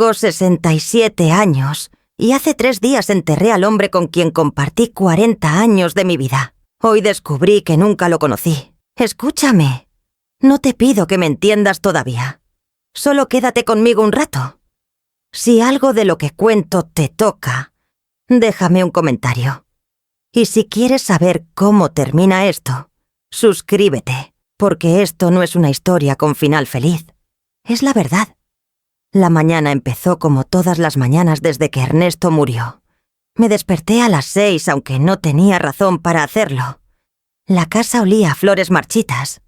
Tengo 67 años y hace 3 días enterré al hombre con quien compartí 40 años de mi vida. Hoy descubrí que nunca lo conocí. Escúchame. No te pido que me entiendas todavía. Solo quédate conmigo un rato. Si algo de lo que cuento te toca, déjame un comentario. Y si quieres saber cómo termina esto, suscríbete, porque esto no es una historia con final feliz. Es la verdad. La mañana empezó como todas las mañanas desde que Ernesto murió. Me desperté a las 6, aunque no tenía razón para hacerlo. La casa olía a flores marchitas,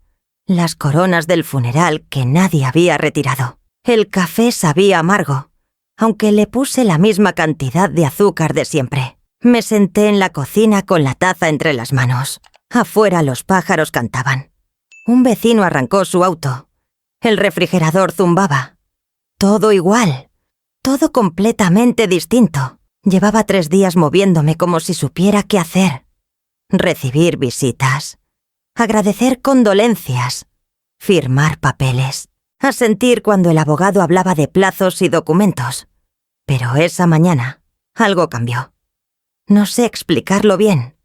las coronas del funeral que nadie había retirado. El café sabía amargo, aunque le puse la misma cantidad de azúcar de siempre. Me senté en la cocina con la taza entre las manos. Afuera los pájaros cantaban. Un vecino arrancó su auto. El refrigerador zumbaba. Todo igual. Todo completamente distinto. Llevaba 3 días moviéndome como si supiera qué hacer. Recibir visitas. Agradecer condolencias. Firmar papeles. Asentir cuando el abogado hablaba de plazos y documentos. Pero esa mañana, algo cambió. No sé explicarlo bien.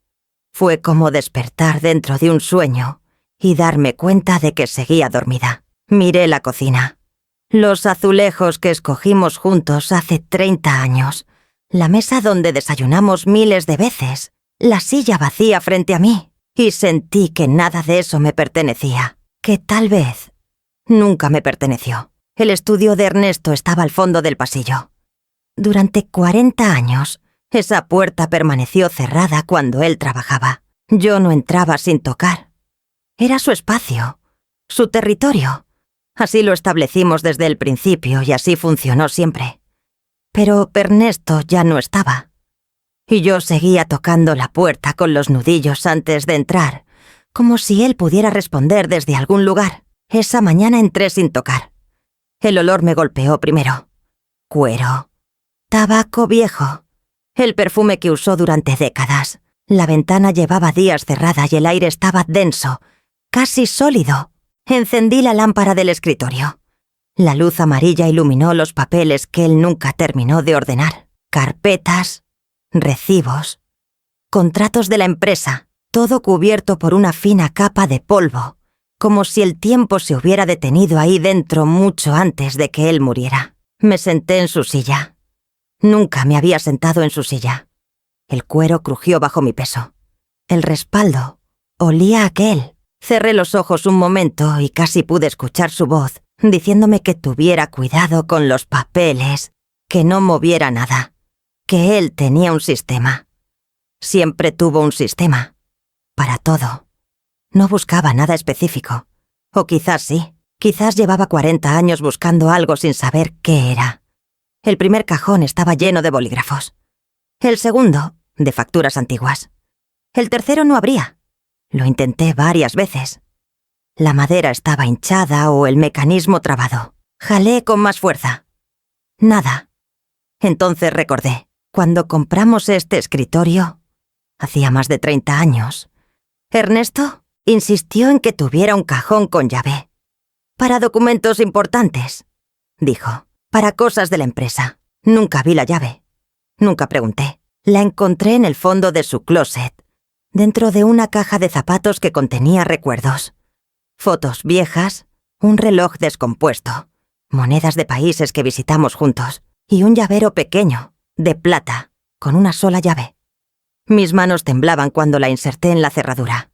Fue como despertar dentro de un sueño y darme cuenta de que seguía dormida. Miré la cocina. Los azulejos que escogimos juntos hace 30 años. La mesa donde desayunamos miles de veces. La silla vacía frente a mí. Y sentí que nada de eso me pertenecía. Que tal vez nunca me perteneció. El estudio de Ernesto estaba al fondo del pasillo. Durante 40 años, esa puerta permaneció cerrada cuando él trabajaba. Yo no entraba sin tocar. Era su espacio, su territorio. Así lo establecimos desde el principio y así funcionó siempre. Pero Ernesto ya no estaba. Y yo seguía tocando la puerta con los nudillos antes de entrar, como si él pudiera responder desde algún lugar. Esa mañana entré sin tocar. El olor me golpeó primero. Cuero. Tabaco viejo. El perfume que usó durante décadas. La ventana llevaba días cerrada y el aire estaba denso, casi sólido. Encendí la lámpara del escritorio. La luz amarilla iluminó los papeles que él nunca terminó de ordenar. Carpetas, recibos, contratos de la empresa, todo cubierto por una fina capa de polvo, como si el tiempo se hubiera detenido ahí dentro mucho antes de que él muriera. Me senté en su silla. Nunca me había sentado en su silla. El cuero crujió bajo mi peso. El respaldo olía a aquel. Cerré los ojos un momento y casi pude escuchar su voz, diciéndome que tuviera cuidado con los papeles, que no moviera nada, que él tenía un sistema. Siempre tuvo un sistema. Para todo. No buscaba nada específico. O quizás sí. Quizás llevaba 40 años buscando algo sin saber qué era. El primer cajón estaba lleno de bolígrafos. El segundo, de facturas antiguas. El tercero no abría. Lo intenté varias veces. La madera estaba hinchada o el mecanismo trabado. Jalé con más fuerza. Nada. Entonces recordé, cuando compramos este escritorio, hacía más de 30 años, Ernesto insistió en que tuviera un cajón con llave. Para documentos importantes, dijo, para cosas de la empresa. Nunca vi la llave. Nunca pregunté. La encontré en el fondo de su closet, dentro de una caja de zapatos que contenía recuerdos. Fotos viejas, un reloj descompuesto, monedas de países que visitamos juntos y un llavero pequeño, de plata, con una sola llave. Mis manos temblaban cuando la inserté en la cerradura.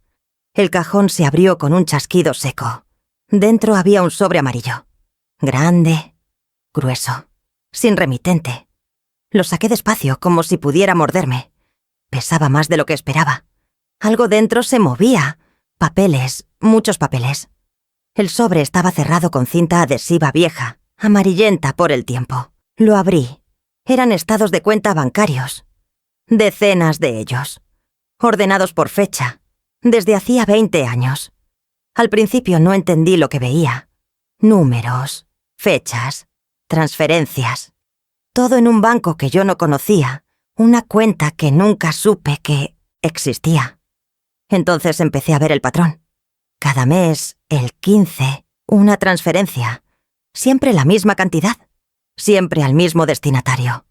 El cajón se abrió con un chasquido seco. Dentro había un sobre amarillo. Grande, grueso, sin remitente. Lo saqué despacio, como si pudiera morderme. Pesaba más de lo que esperaba. Algo dentro se movía. Papeles, muchos papeles. El sobre estaba cerrado con cinta adhesiva vieja, amarillenta por el tiempo. Lo abrí. Eran estados de cuenta bancarios. Decenas de ellos. Ordenados por fecha. Desde hacía 20 años. Al principio no entendí lo que veía. Números, fechas, transferencias. Todo en un banco que yo no conocía. Una cuenta que nunca supe que existía. Entonces empecé a ver el patrón. Cada mes, el 15, una transferencia. Siempre la misma cantidad. siempre al mismo destinatario.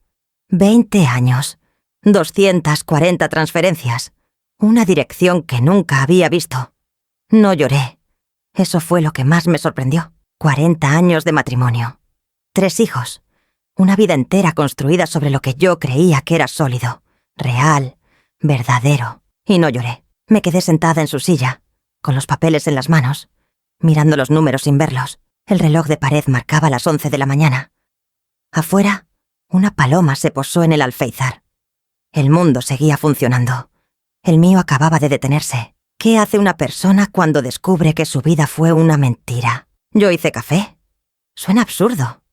20 años, 240 transferencias, una dirección que nunca había visto. No lloré. Eso fue lo que más me sorprendió. 40 años de matrimonio. 3 hijos. Una vida entera construida sobre lo que yo creía que era sólido, real, verdadero. Y no lloré. Me quedé sentada en su silla, con los papeles en las manos, mirando los números sin verlos. El reloj de pared marcaba las 11 de la mañana. Afuera, una paloma se posó en el alféizar. El mundo seguía funcionando. El mío acababa de detenerse. ¿Qué hace una persona cuando descubre que su vida fue una mentira? Yo hice café. Suena absurdo.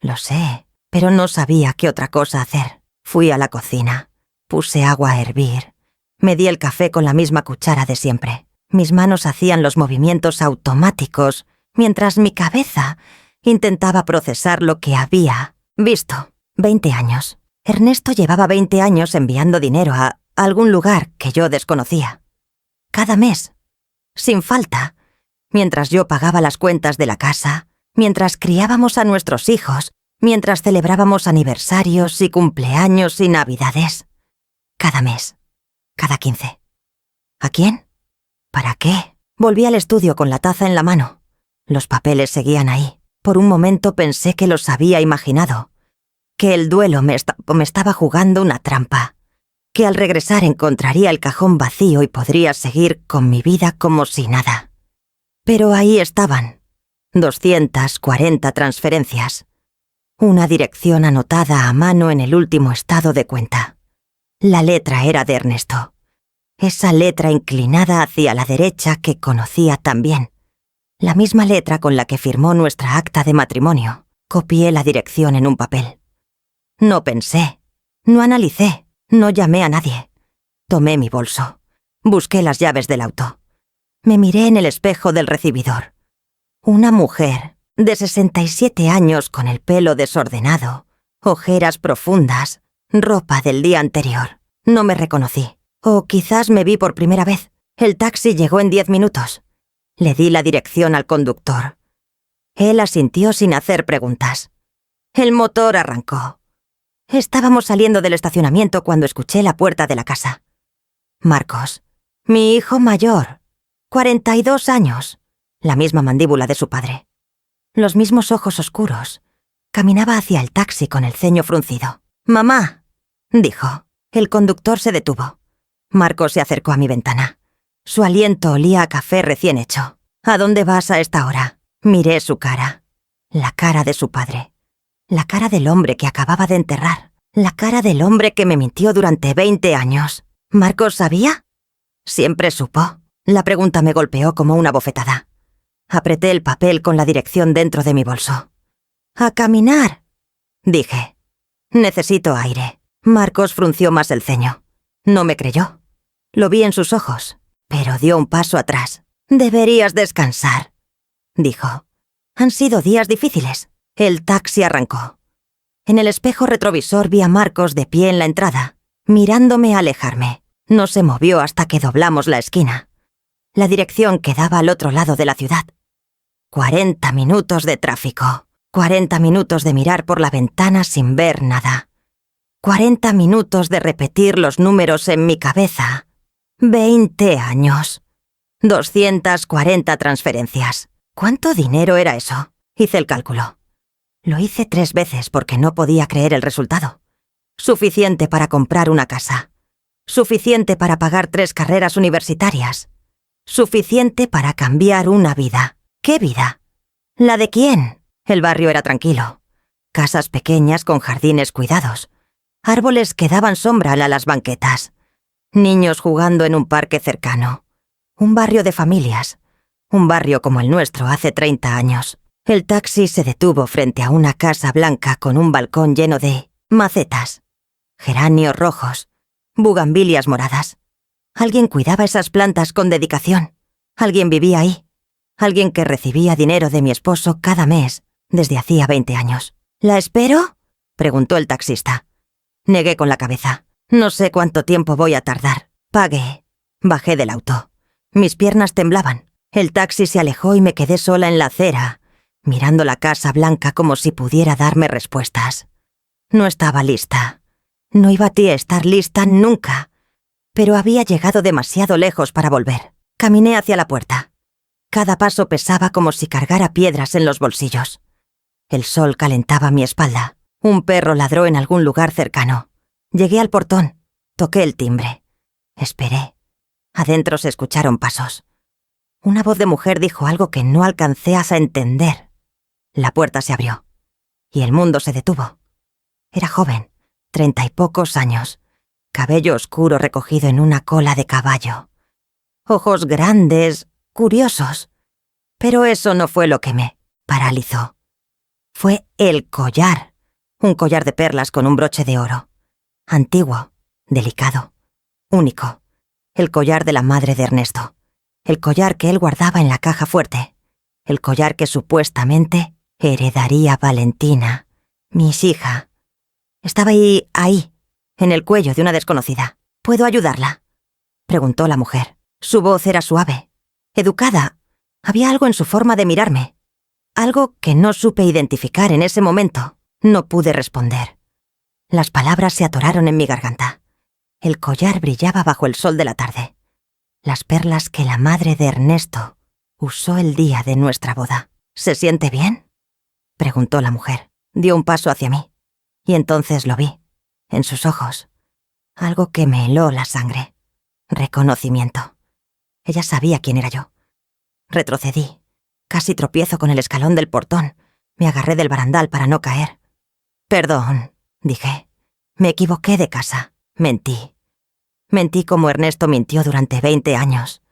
Lo sé, pero no sabía qué otra cosa hacer. Fui a la cocina. Puse agua a hervir. Me di el café con la misma cuchara de siempre. Mis manos hacían los movimientos automáticos, mientras mi cabeza intentaba procesar lo que había visto. 20 años. Ernesto llevaba 20 años enviando dinero a algún lugar que yo desconocía. Cada mes. Sin falta. Mientras yo pagaba las cuentas de la casa, mientras criábamos a nuestros hijos, mientras celebrábamos aniversarios y cumpleaños y navidades. Cada mes. Cada 15. ¿A quién? ¿Para qué? Volví al estudio con la taza en la mano. Los papeles seguían ahí. Por un momento pensé que los había imaginado, que el duelo me estaba jugando una trampa, que al regresar encontraría el cajón vacío y podría seguir con mi vida como si nada. Pero ahí estaban, 240 transferencias, una dirección anotada a mano en el último estado de cuenta. La letra era de Ernesto, esa letra inclinada hacia la derecha que conocía tan bien. La misma letra con la que firmó nuestra acta de matrimonio. Copié la dirección en un papel. No pensé, no analicé, no llamé a nadie. Tomé mi bolso. Busqué las llaves del auto. Me miré en el espejo del recibidor. Una mujer de 67 años con el pelo desordenado, ojeras profundas, ropa del día anterior. No me reconocí. O quizás me vi por primera vez. El taxi llegó en 10 minutos. Le di la dirección al conductor. Él asintió sin hacer preguntas. El motor arrancó. Estábamos saliendo del estacionamiento cuando escuché la puerta de la casa. Marcos, mi hijo mayor, 42 años, la misma mandíbula de su padre. Los mismos ojos oscuros. Caminaba hacia el taxi con el ceño fruncido. «Mamá», dijo. El conductor se detuvo. Marcos se acercó a mi ventana. Su aliento olía a café recién hecho. «¿A dónde vas a esta hora?» Miré su cara. La cara de su padre. La cara del hombre que acababa de enterrar. La cara del hombre que me mintió durante 20 años. ¿Marcos sabía? Siempre supo. La pregunta me golpeó como una bofetada. Apreté el papel con la dirección dentro de mi bolso. «A caminar», dije. «Necesito aire». Marcos frunció más el ceño. No me creyó. Lo vi en sus ojos, pero dio un paso atrás. «Deberías descansar», dijo. «Han sido días difíciles». El taxi arrancó. En el espejo retrovisor vi a Marcos de pie en la entrada, mirándome alejarme. No se movió hasta que doblamos la esquina. La dirección quedaba al otro lado de la ciudad. 40 minutos de tráfico. 40 minutos de mirar por la ventana sin ver nada. 40 minutos de repetir los números en mi cabeza. 20 años. 240 transferencias. ¿Cuánto dinero era eso? Hice el cálculo. Lo hice 3 veces porque no podía creer el resultado. Suficiente para comprar una casa. Suficiente para pagar 3 carreras universitarias. Suficiente para cambiar una vida. ¿Qué vida? ¿La de quién? El barrio era tranquilo. Casas pequeñas con jardines cuidados. Árboles que daban sombra a las banquetas. Niños jugando en un parque cercano. Un barrio de familias. Un barrio como el nuestro hace 30 años. El taxi se detuvo frente a una casa blanca con un balcón lleno de macetas, geranios rojos, bugambilias moradas. Alguien cuidaba esas plantas con dedicación. Alguien vivía ahí. Alguien que recibía dinero de mi esposo cada mes desde hacía 20 años. «¿La espero?», preguntó el taxista. Negué con la cabeza. «No sé cuánto tiempo voy a tardar». Pagué. Bajé del auto. Mis piernas temblaban. El taxi se alejó y me quedé sola en la acera, mirando la Casa Blanca como si pudiera darme respuestas. No estaba lista. No iba a estar lista nunca. Pero había llegado demasiado lejos para volver. Caminé hacia la puerta. Cada paso pesaba como si cargara piedras en los bolsillos. El sol calentaba mi espalda. Un perro ladró en algún lugar cercano. Llegué al portón. Toqué el timbre. Esperé. Adentro se escucharon pasos. Una voz de mujer dijo algo que no alcancé a entender. La puerta se abrió. Y el mundo se detuvo. Era joven, 30 y pocos años. Cabello oscuro recogido en una cola de caballo. Ojos grandes, curiosos. Pero eso no fue lo que me paralizó. Fue el collar. Un collar de perlas con un broche de oro. Antiguo, delicado, único. El collar de la madre de Ernesto. El collar que él guardaba en la caja fuerte. El collar que supuestamente heredaría Valentina, mi hija. Estaba ahí, en el cuello de una desconocida. ¿Puedo ayudarla?, preguntó la mujer. Su voz era suave, educada. Había algo en su forma de mirarme. Algo que no supe identificar en ese momento. No pude responder. Las palabras se atoraron en mi garganta. El collar brillaba bajo el sol de la tarde. Las perlas que la madre de Ernesto usó el día de nuestra boda. ¿Se siente bien?, preguntó la mujer. Dio un paso hacia mí. Y entonces lo vi, en sus ojos. Algo que me heló la sangre. Reconocimiento. Ella sabía quién era yo. Retrocedí. Casi tropiezo con el escalón del portón. Me agarré del barandal para no caer. Perdón, dije. Me equivoqué de casa. Mentí. Mentí como Ernesto mintió durante 20 años.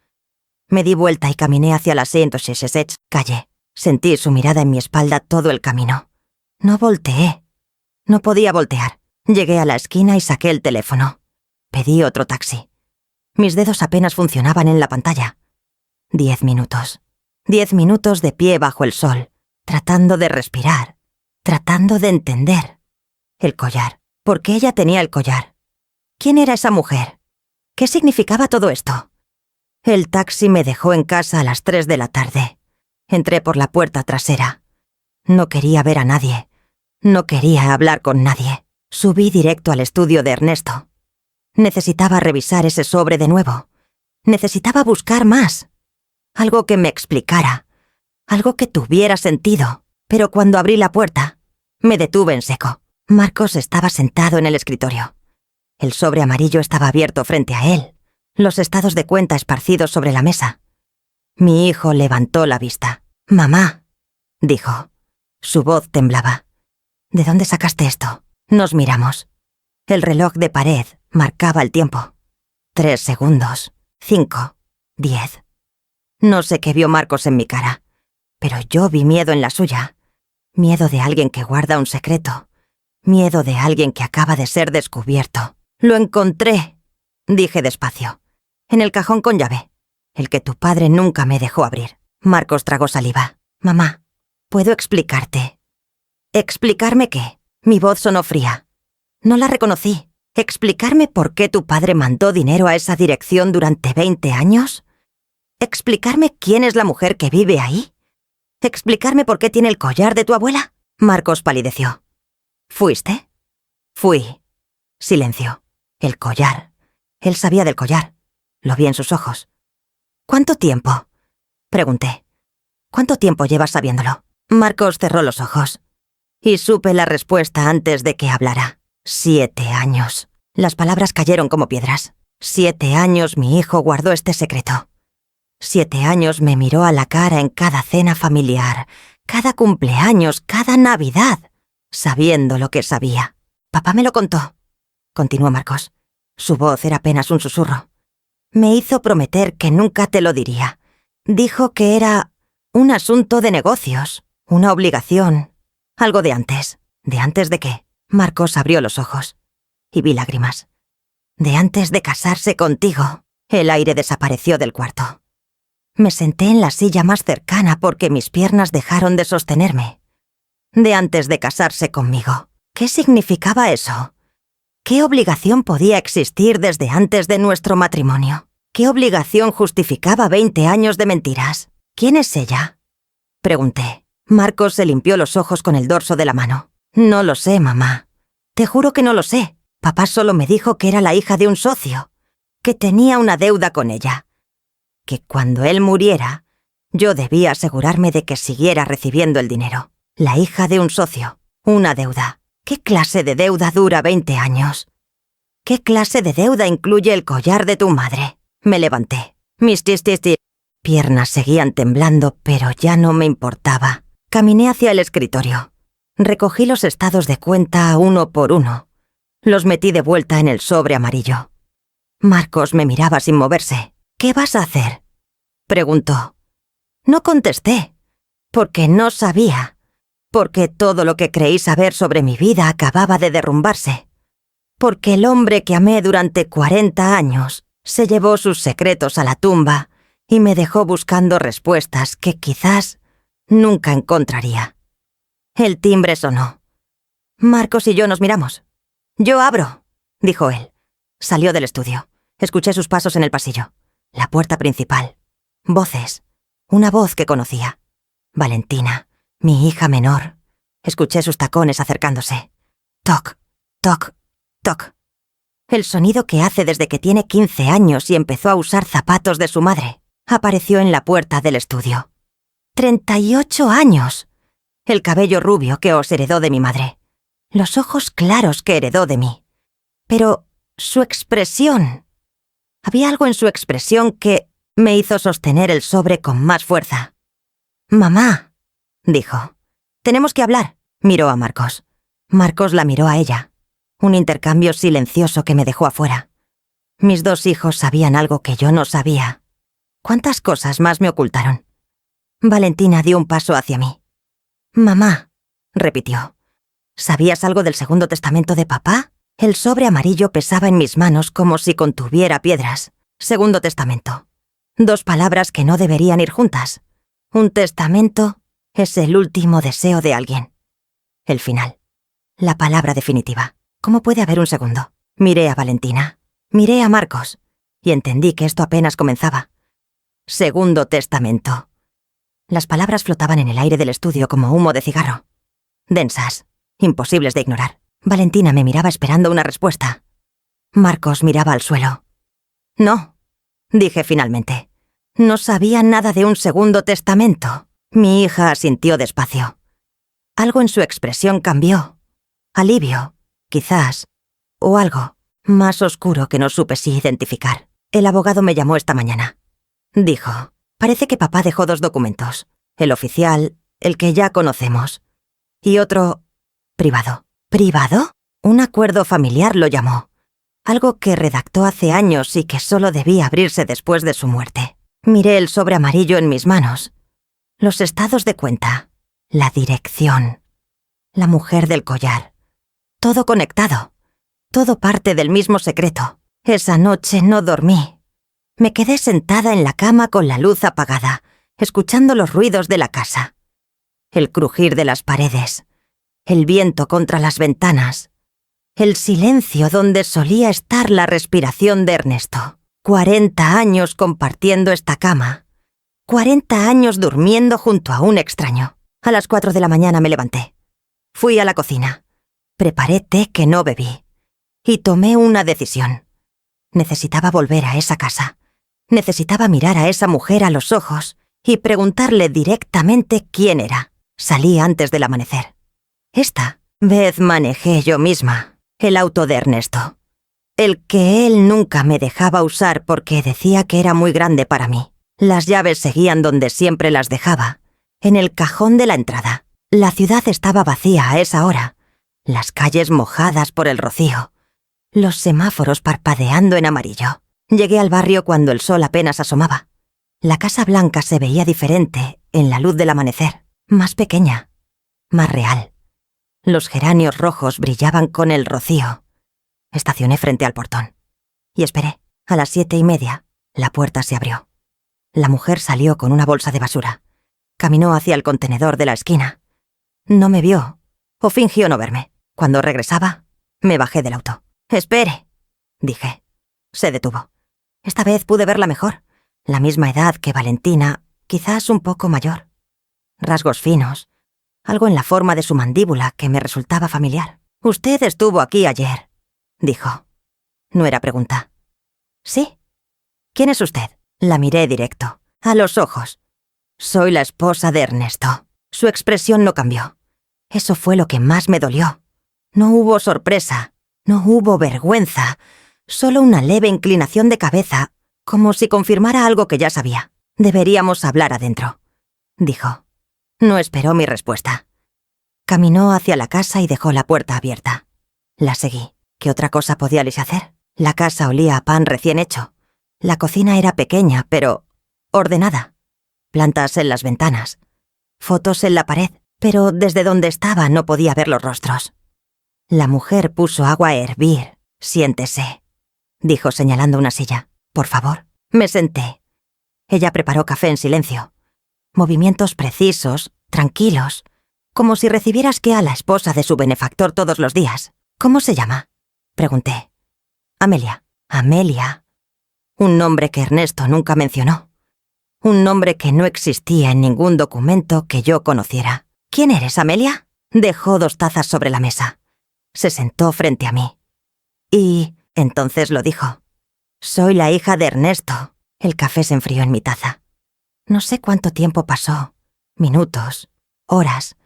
Me di vuelta y caminé hacia la Saint-Eustache calle. Sentí su mirada en mi espalda todo el camino. No volteé. No podía voltear. Llegué a la esquina y saqué el teléfono. Pedí otro taxi. Mis dedos apenas funcionaban en la pantalla. 10 minutos. 10 minutos de pie bajo el sol, tratando de respirar, tratando de entender. El collar. ¿Por qué ella tenía el collar? ¿Quién era esa mujer? ¿Qué significaba todo esto? El taxi me dejó en casa a las 3 de la tarde. Entré por la puerta trasera. No quería ver a nadie. No quería hablar con nadie. Subí directo al estudio de Ernesto. Necesitaba revisar ese sobre de nuevo. Necesitaba buscar más. Algo que me explicara. Algo que tuviera sentido. Pero cuando abrí la puerta, me detuve en seco. Marcos estaba sentado en el escritorio. El sobre amarillo estaba abierto frente a él. Los estados de cuenta esparcidos sobre la mesa. Mi hijo levantó la vista. «Mamá», dijo. Su voz temblaba. «¿De dónde sacaste esto?» Nos miramos. El reloj de pared marcaba el tiempo. 3 segundos. 5. 10. No sé qué vio Marcos en mi cara, pero yo vi miedo en la suya. Miedo de alguien que guarda un secreto. Miedo de alguien que acaba de ser descubierto. «Lo encontré», dije despacio. «En el cajón con llave. El que tu padre nunca me dejó abrir». Marcos tragó saliva. «Mamá, ¿puedo explicarte?» «¿Explicarme qué?» Mi voz sonó fría. No la reconocí. ¿Explicarme por qué tu padre mandó dinero a esa dirección durante 20 años? ¿Explicarme quién es la mujer que vive ahí? ¿Explicarme por qué tiene el collar de tu abuela?» Marcos palideció. «¿Fuiste?» «Fui». Silencio. El collar. Él sabía del collar. Lo vi en sus ojos. «¿Cuánto tiempo?», pregunté. «¿Cuánto tiempo llevas sabiéndolo?» Marcos cerró los ojos. Y supe la respuesta antes de que hablara. 7 años. Las palabras cayeron como piedras. 7 años mi hijo guardó este secreto. 7 años me miró a la cara en cada cena familiar, cada cumpleaños, cada Navidad, sabiendo lo que sabía. «Papá me lo contó», continuó Marcos. Su voz era apenas un susurro. «Me hizo prometer que nunca te lo diría. Dijo que era un asunto de negocios, una obligación, algo de antes». ¿De antes de qué? Marcos abrió los ojos y vi lágrimas. «De antes de casarse contigo». El aire desapareció del cuarto. Me senté en la silla más cercana porque mis piernas dejaron de sostenerme. «De antes de casarse conmigo». ¿Qué significaba eso? ¿Qué obligación podía existir desde antes de nuestro matrimonio? ¿Qué obligación justificaba 20 años de mentiras? ¿Quién es ella?, pregunté. Marcos se limpió los ojos con el dorso de la mano. No lo sé, mamá. Te juro que no lo sé. Papá solo me dijo que era la hija de un socio, que tenía una deuda con ella, que cuando él muriera, yo debía asegurarme de que siguiera recibiendo el dinero. La hija de un socio, una deuda. ¿Qué clase de deuda dura 20 años? ¿Qué clase de deuda incluye el collar de tu madre? Me levanté. Mis piernas seguían temblando, pero ya no me importaba. Caminé hacia el escritorio. Recogí los estados de cuenta uno por uno. Los metí de vuelta en el sobre amarillo. Marcos me miraba sin moverse. «¿Qué vas a hacer?», preguntó. No contesté, porque no sabía, porque todo lo que creí saber sobre mi vida acababa de derrumbarse, porque el hombre que amé durante 40 años se llevó sus secretos a la tumba y me dejó buscando respuestas que quizás nunca encontraría. El timbre sonó. Marcos y yo nos miramos. «Yo abro», dijo él. Salió del estudio. Escuché sus pasos en el pasillo. La puerta principal. Voces. Una voz que conocía. Valentina, mi hija menor. Escuché sus tacones acercándose. Toc, toc, toc. El sonido que hace desde que tiene 15 años y empezó a usar zapatos de su madre. Apareció en la puerta del estudio. 38 años. El cabello rubio que os heredó de mi madre. Los ojos claros que heredó de mí. Pero su expresión. Había algo en su expresión que me hizo sostener el sobre con más fuerza. «Mamá», dijo. «Tenemos que hablar». Miró a Marcos. Marcos la miró a ella. Un intercambio silencioso que me dejó afuera. Mis dos hijos sabían algo que yo no sabía. ¿Cuántas cosas más me ocultaron? Valentina dio un paso hacia mí. «Mamá», repitió. «¿Sabías algo del segundo testamento de papá?» El sobre amarillo pesaba en mis manos como si contuviera piedras. Segundo testamento. Dos palabras que no deberían ir juntas. Un testamento es el último deseo de alguien. El final. La palabra definitiva. ¿Cómo puede haber un segundo? Miré a Valentina. Miré a Marcos. Y entendí que esto apenas comenzaba. Segundo testamento. Las palabras flotaban en el aire del estudio como humo de cigarro. Densas. Imposibles de ignorar. Valentina me miraba esperando una respuesta. Marcos miraba al suelo. «No», dije finalmente. «No sabía nada de un segundo testamento». Mi hija asintió despacio. Algo en su expresión cambió. Alivio, quizás, o algo más oscuro que no supe si identificar. «El abogado me llamó esta mañana», dijo. «Parece que papá dejó 2 documentos. El oficial, el que ya conocemos, y otro privado». ¿Privado? Un acuerdo familiar lo llamó. Algo que redactó hace años y que solo debía abrirse después de su muerte. Miré el sobre amarillo en mis manos. Los estados de cuenta. La dirección. La mujer del collar. Todo conectado. Todo parte del mismo secreto. Esa noche no dormí. Me quedé sentada en la cama con la luz apagada, escuchando los ruidos de la casa. El crujir de las paredes. El viento contra las ventanas. El silencio donde solía estar la respiración de Ernesto. 40 años compartiendo esta cama. 40 años durmiendo junto a un extraño. A las 4 de la mañana me levanté. Fui a la cocina. Preparé té que no bebí. Y tomé una decisión. Necesitaba volver a esa casa. Necesitaba mirar a esa mujer a los ojos y preguntarle directamente quién era. Salí antes del amanecer. Esta vez manejé yo misma el auto de Ernesto. El que él nunca me dejaba usar porque decía que era muy grande para mí. Las llaves seguían donde siempre las dejaba, en el cajón de la entrada. La ciudad estaba vacía a esa hora, las calles mojadas por el rocío, los semáforos parpadeando en amarillo. Llegué al barrio cuando el sol apenas asomaba. La Casa Blanca se veía diferente en la luz del amanecer, más pequeña, más real. Los geranios rojos brillaban con el rocío. Estacioné frente al portón. Y esperé. A las 7:30, la puerta se abrió. La mujer salió con una bolsa de basura. Caminó hacia el contenedor de la esquina. No me vio, o fingió no verme. Cuando regresaba, me bajé del auto. «Espere», dije. Se detuvo. Esta vez pude verla mejor. La misma edad que Valentina, quizás un poco mayor. Rasgos finos, algo en la forma de su mandíbula que me resultaba familiar. «Usted estuvo aquí ayer», dijo. No era pregunta. «¿Sí? ¿Quién es usted?» La miré directo, a los ojos. «Soy la esposa de Ernesto». Su expresión no cambió. Eso fue lo que más me dolió. No hubo sorpresa, no hubo vergüenza, solo una leve inclinación de cabeza, como si confirmara algo que ya sabía. «Deberíamos hablar adentro», dijo. No esperó mi respuesta. Caminó hacia la casa y dejó la puerta abierta. La seguí. ¿Qué otra cosa podía Alice hacer? La casa olía a pan recién hecho. La cocina era pequeña, pero ordenada. Plantas en las ventanas. Fotos en la pared, pero desde donde estaba no podía ver los rostros. La mujer puso agua a hervir. «Siéntese», dijo señalando una silla. «Por favor». Me senté. Ella preparó café en silencio. Movimientos precisos, tranquilos, como si recibieras que a la esposa de su benefactor todos los días. «¿Cómo se llama?», pregunté. «Amelia». «Amelia». Un nombre que Ernesto nunca mencionó. Un nombre que no existía en ningún documento que yo conociera. «¿Quién eres, Amelia?». Dejó 2 tazas sobre la mesa. Se sentó frente a mí. Y entonces lo dijo. «Soy la hija de Ernesto». El café se enfrió en mi taza. No sé cuánto tiempo pasó. Minutos, horas.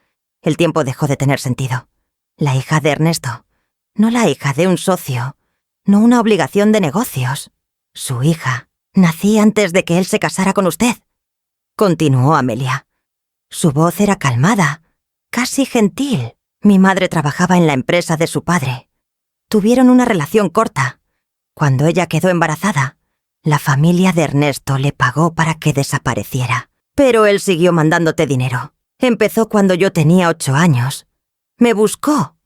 El tiempo dejó de tener sentido. La hija de Ernesto. No la hija de un socio. No una obligación de negocios. Su hija. «Nací antes de que él se casara con usted», continuó Amelia. Su voz era calmada, casi gentil. Mi madre trabajaba en la empresa de su padre. Tuvieron una relación corta. Cuando ella quedó embarazada, la familia de Ernesto le pagó para que desapareciera. Pero él siguió mandándote dinero. Empezó cuando yo tenía 8 años. Me buscó.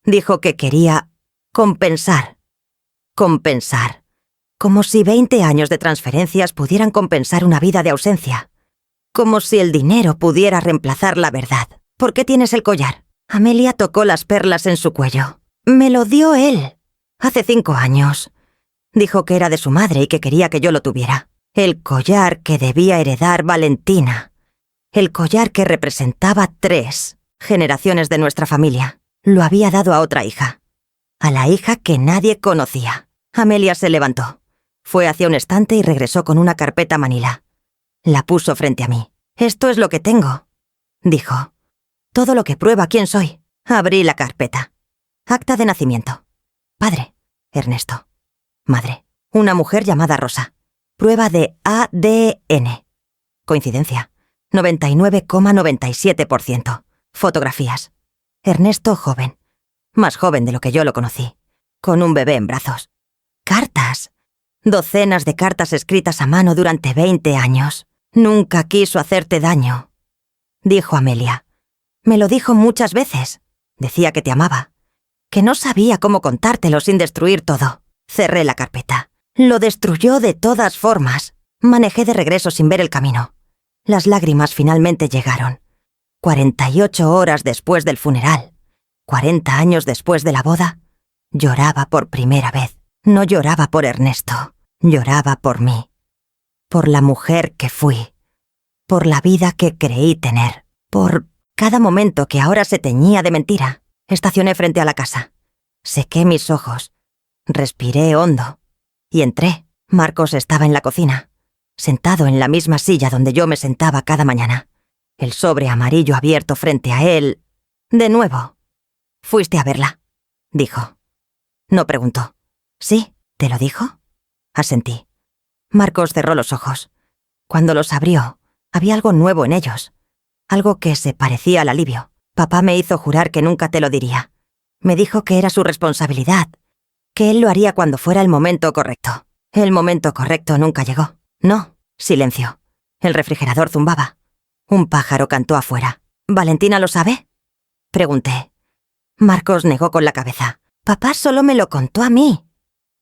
Dijo que quería compensar. Compensar. Como si 20 años de transferencias pudieran compensar una vida de ausencia. Como si el dinero pudiera reemplazar la verdad. «¿Por qué tienes el collar?». Amelia tocó las perlas en su cuello. «Me lo dio él. Hace 5 años. Dijo que era de su madre y que quería que yo lo tuviera. El collar que debía heredar Valentina. El collar que representaba 3 generaciones de nuestra familia. Lo había dado a otra hija. A la hija que nadie conocía». Amelia se levantó. Fue hacia un estante y regresó con una carpeta manila. La puso frente a mí. «Esto es lo que tengo», dijo. «Todo lo que prueba quién soy». Abrí la carpeta. Acta de nacimiento. Padre, Ernesto. Madre, una mujer llamada Rosa. Prueba de ADN. Coincidencia. 99,97%. Fotografías. Ernesto joven. Más joven de lo que yo lo conocí. Con un bebé en brazos. Cartas. Docenas de cartas escritas a mano durante 20 años. «Nunca quiso hacerte daño», dijo Amelia. «Me lo dijo muchas veces. Decía que te amaba. Que no sabía cómo contártelo sin destruir todo». Cerré la carpeta. Lo destruyó de todas formas. Manejé de regreso sin ver el camino. Las lágrimas finalmente llegaron. 48 horas después del funeral, 40 años después de la boda, lloraba por primera vez. No lloraba por Ernesto, lloraba por mí. Por la mujer que fui. Por la vida que creí tener. Por cada momento que ahora se teñía de mentira. Estacioné frente a la casa. Sequé mis ojos. Respiré hondo. Y entré. Marcos estaba en la cocina, sentado en la misma silla donde yo me sentaba cada mañana. El sobre amarillo abierto frente a él. De nuevo. «¿Fuiste a verla?», dijo. No preguntó. «¿Sí? ¿Te lo dijo?». Asentí. Marcos cerró los ojos. Cuando los abrió, había algo nuevo en ellos. Algo que se parecía al alivio. Papá me hizo jurar que nunca te lo diría. Me dijo que era su responsabilidad, que él lo haría cuando fuera el momento correcto. El momento correcto nunca llegó. No, silencio. El refrigerador zumbaba. Un pájaro cantó afuera. «¿Valentina lo sabe?», pregunté. Marcos negó con la cabeza. «Papá solo me lo contó a mí.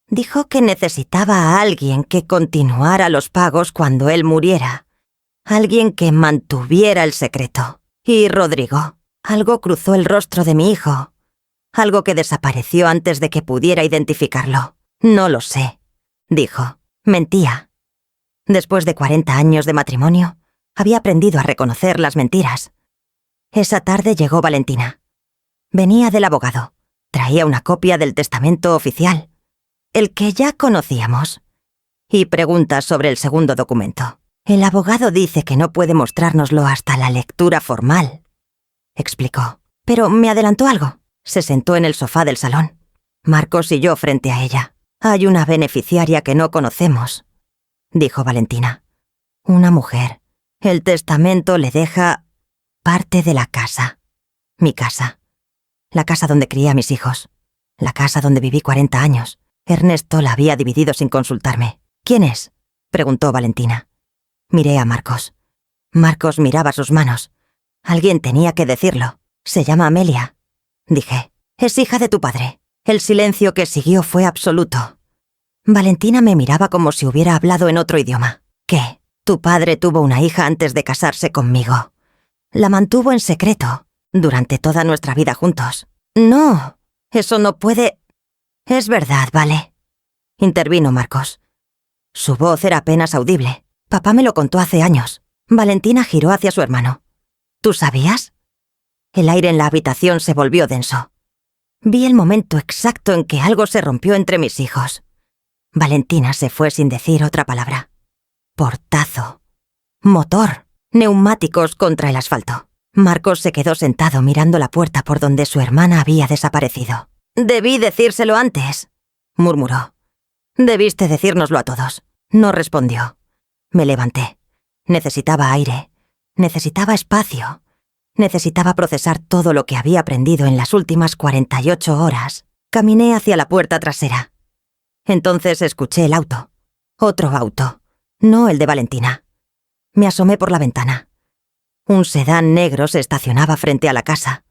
Dijo que necesitaba a alguien que continuara los pagos cuando él muriera. Alguien que mantuviera el secreto. Y Rodrigo. Algo cruzó el rostro de mi hijo. Algo que desapareció antes de que pudiera identificarlo. No lo sé», dijo. Mentía. Después de 40 años de matrimonio, había aprendido a reconocer las mentiras. Esa tarde llegó Valentina. Venía del abogado. Traía una copia del testamento oficial, el que ya conocíamos, y preguntas sobre el segundo documento. El abogado dice que no puede mostrárnoslo hasta la lectura formal, explicó. Pero me adelantó algo. Se sentó en el sofá del salón. Marcos y yo frente a ella. Hay una beneficiaria que no conocemos, dijo Valentina. Una mujer. El testamento le deja parte de la casa. Mi casa. La casa donde crié a mis hijos. La casa donde viví 40 años. Ernesto la había dividido sin consultarme. ¿Quién es?, preguntó Valentina. Miré a Marcos. Marcos miraba sus manos. Alguien tenía que decirlo. Se llama Amelia, dije. Es hija de tu padre. El silencio que siguió fue absoluto. Valentina me miraba como si hubiera hablado en otro idioma. ¿Qué? Tu padre tuvo una hija antes de casarse conmigo. La mantuvo en secreto durante toda nuestra vida juntos. No, eso no puede... Es verdad, vale, intervino Marcos. Su voz era apenas audible. Papá me lo contó hace años. Valentina giró hacia su hermano. ¿Tú sabías? El aire en la habitación se volvió denso. Vi el momento exacto en que algo se rompió entre mis hijos. Valentina se fue sin decir otra palabra. Portazo. Motor. Neumáticos contra el asfalto. Marcos se quedó sentado mirando la puerta por donde su hermana había desaparecido. «Debí decírselo antes», murmuró. «Debiste decírnoslo a todos». No respondió. Me levanté. Necesitaba aire. Necesitaba espacio. Necesitaba procesar todo lo que había aprendido en las últimas 48 horas. Caminé hacia la puerta trasera. Entonces escuché el auto. Otro auto. No el de Valentina. Me asomé por la ventana. Un sedán negro se estacionaba frente a la casa.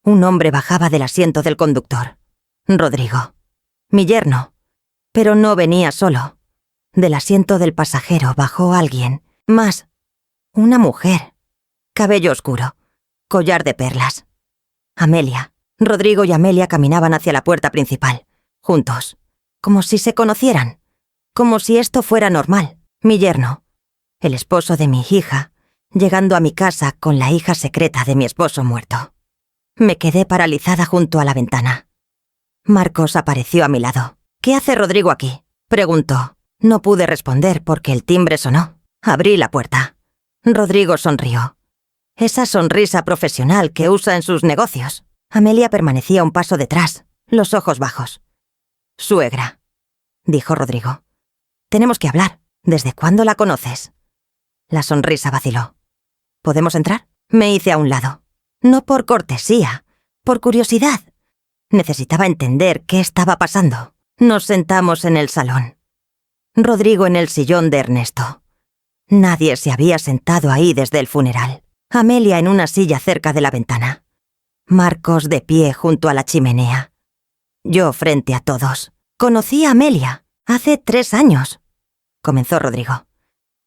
Un hombre bajaba del asiento del conductor. Rodrigo. Mi yerno. Pero no venía solo. Del asiento del pasajero bajó alguien. Más. Una mujer. Cabello oscuro. Collar de perlas. Amelia. Rodrigo y Amelia caminaban hacia la puerta principal. Juntos. Como si se conocieran. Como si esto fuera normal. Mi yerno. El esposo de mi hija. Llegando a mi casa con la hija secreta de mi esposo muerto. Me quedé paralizada junto a la ventana. Marcos apareció a mi lado. «¿Qué hace Rodrigo aquí?», preguntó. No pude responder porque el timbre sonó. Abrí la puerta. Rodrigo sonrió. Esa sonrisa profesional que usa en sus negocios. Amelia permanecía un paso detrás, los ojos bajos. «Suegra», dijo Rodrigo. «Tenemos que hablar. ¿Desde cuándo la conoces?». La sonrisa vaciló. «¿Podemos entrar?». Me hice a un lado. No por cortesía, por curiosidad. Necesitaba entender qué estaba pasando. Nos sentamos en el salón. Rodrigo en el sillón de Ernesto. Nadie se había sentado ahí desde el funeral. Amelia en una silla cerca de la ventana. Marcos de pie junto a la chimenea. Yo frente a todos. Conocí a Amelia hace 3 años, comenzó Rodrigo.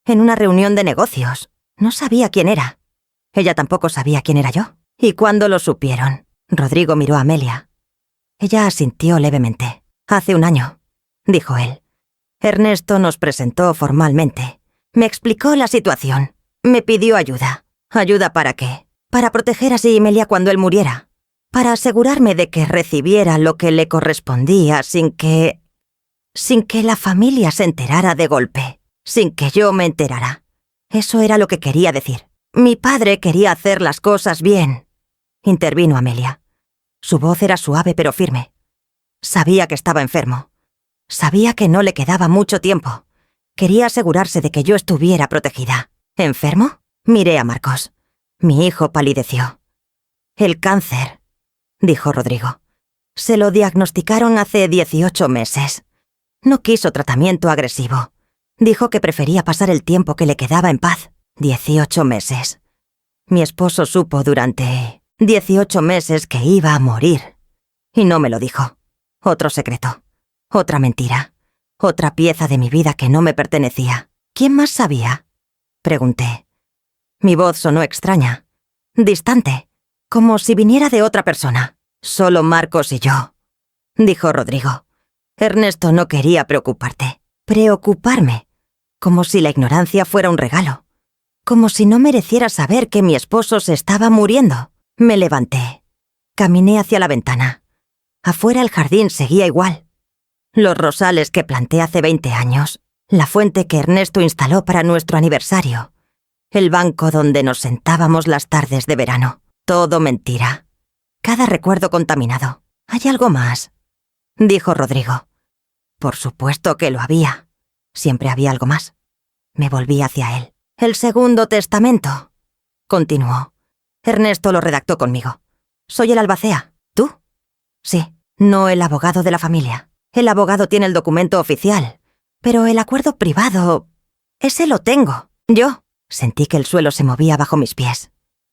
En una reunión de negocios. No sabía quién era. Ella tampoco sabía quién era yo. ¿Y cuándo lo supieron? Rodrigo miró a Amelia. Ella asintió levemente. «Hace 1 año», dijo él. Ernesto nos presentó formalmente. Me explicó la situación. Me pidió ayuda. ¿Ayuda para qué? Para proteger a Amelia cuando él muriera. Para asegurarme de que recibiera lo que le correspondía sin que la familia se enterara de golpe. Sin que yo me enterara. Eso era lo que quería decir. Mi padre quería hacer las cosas bien. Intervino Amelia. Su voz era suave pero firme. Sabía que estaba enfermo. Sabía que no le quedaba mucho tiempo. Quería asegurarse de que yo estuviera protegida. ¿Enfermo? Miré a Marcos. Mi hijo palideció. «El cáncer», dijo Rodrigo. «Se lo diagnosticaron hace 18 meses. No quiso tratamiento agresivo. Dijo que prefería pasar el tiempo que le quedaba en paz. 18 meses. Mi esposo supo durante 18 meses que iba a morir. Y no me lo dijo. Otro secreto. Otra mentira. Otra pieza de mi vida que no me pertenecía. ¿Quién más sabía?», pregunté. Mi voz sonó extraña. Distante. Como si viniera de otra persona. «Solo Marcos y yo», dijo Rodrigo. «Ernesto no quería preocuparte. Preocuparme. Como si la ignorancia fuera un regalo. Como si no mereciera saber que mi esposo se estaba muriendo. Me levanté. Caminé hacia la ventana. Afuera el jardín seguía igual. Los rosales que planté hace 20 años, la fuente que Ernesto instaló para nuestro aniversario, el banco donde nos sentábamos las tardes de verano. Todo mentira. Cada recuerdo contaminado. ¿Hay algo más?, dijo Rodrigo. Por supuesto que lo había. Siempre había algo más. Me volví hacia él. El segundo testamento, continuó. Ernesto lo redactó conmigo. Soy el albacea. ¿Tú? Sí, no el abogado de la familia. El abogado tiene el documento oficial, pero el acuerdo privado, ese lo tengo. Yo. Sentí que el suelo se movía bajo mis pies.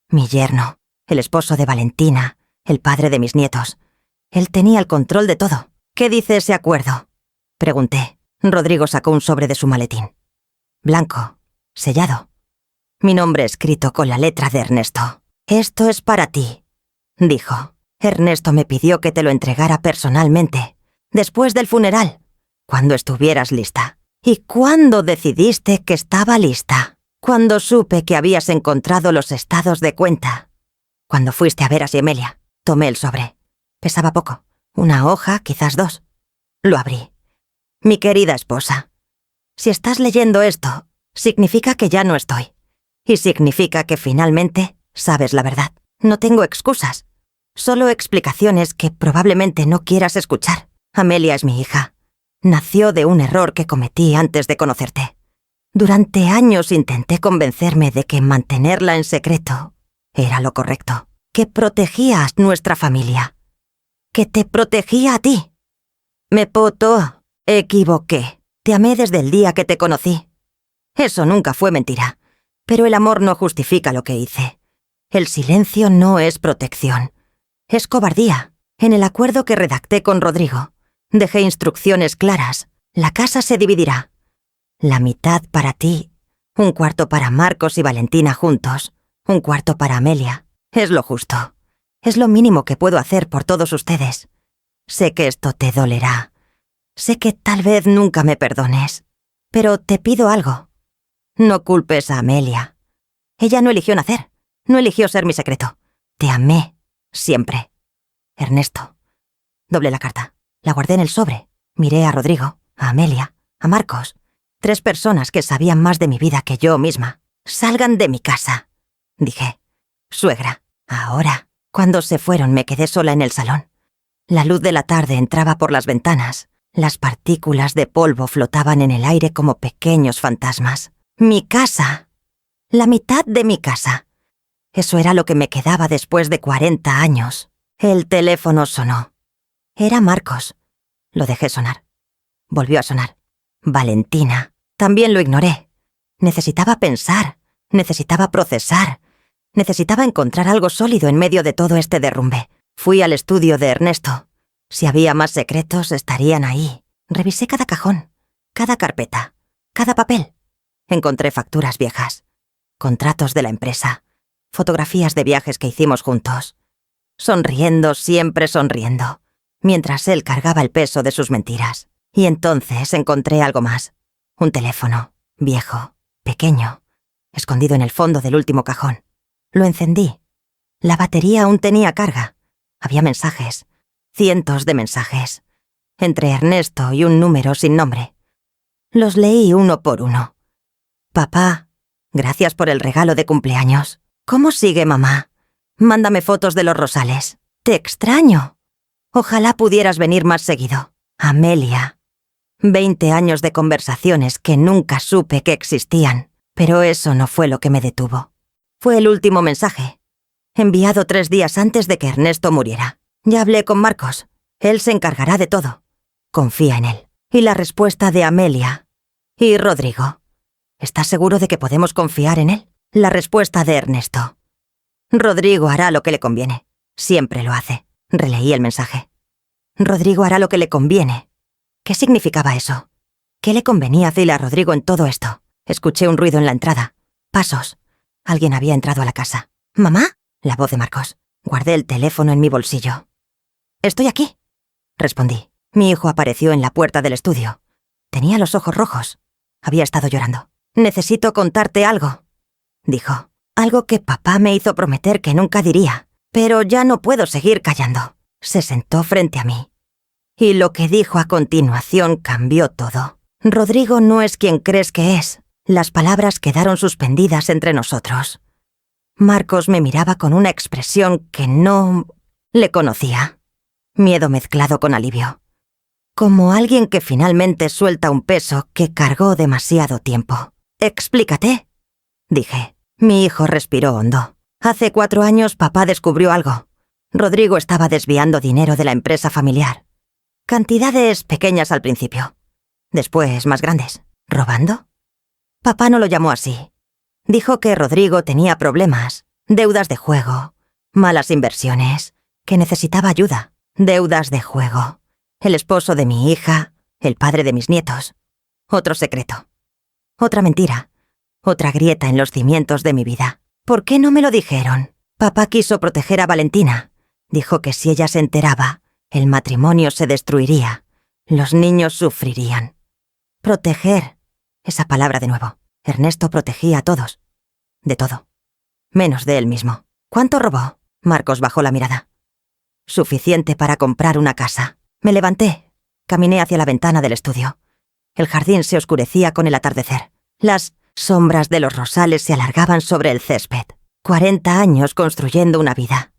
Mi yerno, el esposo de Valentina, el padre de mis nietos. Él tenía el control de todo. ¿Qué dice ese acuerdo?, pregunté. Rodrigo sacó un sobre de su maletín. Blanco, sellado. Mi nombre escrito con la letra de Ernesto. Esto es para ti, dijo. Ernesto me pidió que te lo entregara personalmente, después del funeral, cuando estuvieras lista. ¿Y cuándo decidiste que estaba lista? Cuando supe que habías encontrado los estados de cuenta. Cuando fuiste a ver a Siemelia, tomé el sobre. Pesaba poco, una hoja, quizás 2. Lo abrí. Mi querida esposa, si estás leyendo esto, significa que ya no estoy. Y significa que finalmente sabes la verdad. No tengo excusas, solo explicaciones que probablemente no quieras escuchar. Amelia es mi hija. Nació de un error que cometí antes de conocerte. Durante años intenté convencerme de que mantenerla en secreto era lo correcto, que protegía a nuestra familia, que te protegía a ti. Me equivoqué. Te amé desde el día que te conocí. Eso nunca fue mentira, pero el amor no justifica lo que hice. El silencio no es protección, es cobardía. En el acuerdo que redacté con Rodrigo, dejé instrucciones claras. La casa se dividirá. La mitad para ti, un cuarto para Marcos y Valentina juntos, un cuarto para Amelia. Es lo justo. Es lo mínimo que puedo hacer por todos ustedes. Sé que esto te dolerá. Sé que tal vez nunca me perdones. Pero te pido algo. No culpes a Amelia. Ella no eligió nacer. No eligió ser mi secreto. Te amé. Siempre. Ernesto. Doblé la carta. La guardé en el sobre. Miré a Rodrigo, a Amelia, a Marcos. 3 personas que sabían más de mi vida que yo misma. Salgan de mi casa, dije. Suegra. Ahora. Cuando se fueron me quedé sola en el salón. La luz de la tarde entraba por las ventanas. Las partículas de polvo flotaban en el aire como pequeños fantasmas. Mi casa. La mitad de mi casa. Eso era lo que me quedaba después de 40 años. El teléfono sonó. Era Marcos. Lo dejé sonar. Volvió a sonar. Valentina. También lo ignoré. Necesitaba pensar. Necesitaba procesar. Necesitaba encontrar algo sólido en medio de todo este derrumbe. Fui al estudio de Ernesto. Si había más secretos, estarían ahí. Revisé cada cajón, cada carpeta, cada papel. Encontré facturas viejas, contratos de la empresa, fotografías de viajes que hicimos juntos. Sonriendo, siempre sonriendo, mientras él cargaba el peso de sus mentiras. Y entonces encontré algo más. Un teléfono, viejo, pequeño, escondido en el fondo del último cajón. Lo encendí. La batería aún tenía carga. Había mensajes, cientos de mensajes, entre Ernesto y un número sin nombre. Los leí uno por uno. Papá, gracias por el regalo de cumpleaños. ¿Cómo sigue mamá? Mándame fotos de los rosales. Te extraño. Ojalá pudieras venir más seguido. Amelia. 20 años de conversaciones que nunca supe que existían, pero eso no fue lo que me detuvo. Fue el último mensaje, enviado 3 días antes de que Ernesto muriera. Ya hablé con Marcos. Él se encargará de todo. Confía en él. Y la respuesta de Amelia. Y Rodrigo. ¿Estás seguro de que podemos confiar en él? La respuesta de Ernesto. Rodrigo hará lo que le conviene. Siempre lo hace. Releí el mensaje. Rodrigo hará lo que le conviene. ¿Qué significaba eso? ¿Qué le convenía hacerle a Rodrigo en todo esto? Escuché un ruido en la entrada. Pasos. Alguien había entrado a la casa. ¿Mamá? La voz de Marcos. Guardé el teléfono en mi bolsillo. «Estoy aquí», respondí. Mi hijo apareció en la puerta del estudio. Tenía los ojos rojos. Había estado llorando. «Necesito contarte algo», dijo. Algo que papá me hizo prometer que nunca diría. Pero ya no puedo seguir callando. Se sentó frente a mí. Y lo que dijo a continuación cambió todo. Rodrigo no es quien crees que es. Las palabras quedaron suspendidas entre nosotros. Marcos me miraba con una expresión que no le conocía. Miedo mezclado con alivio. Como alguien que finalmente suelta un peso que cargó demasiado tiempo. «Explícate», dije. Mi hijo respiró hondo. Hace 4 años papá descubrió algo. Rodrigo estaba desviando dinero de la empresa familiar. Cantidades pequeñas al principio. Después más grandes. ¿Robando? Papá no lo llamó así. Dijo que Rodrigo tenía problemas, deudas de juego, malas inversiones, que necesitaba ayuda, deudas de juego, el esposo de mi hija, el padre de mis nietos. Otro secreto. Otra mentira. Otra grieta en los cimientos de mi vida. ¿Por qué no me lo dijeron? Papá quiso proteger a Valentina. Dijo que si ella se enteraba, el matrimonio se destruiría. Los niños sufrirían. Proteger. Esa palabra de nuevo. Ernesto protegía a todos. De todo. Menos de él mismo. ¿Cuánto robó? Marcos bajó la mirada. Suficiente para comprar una casa. Me levanté. Caminé hacia la ventana del estudio. El jardín se oscurecía con el atardecer. Las sombras de los rosales se alargaban sobre el césped. 40 años construyendo una vida.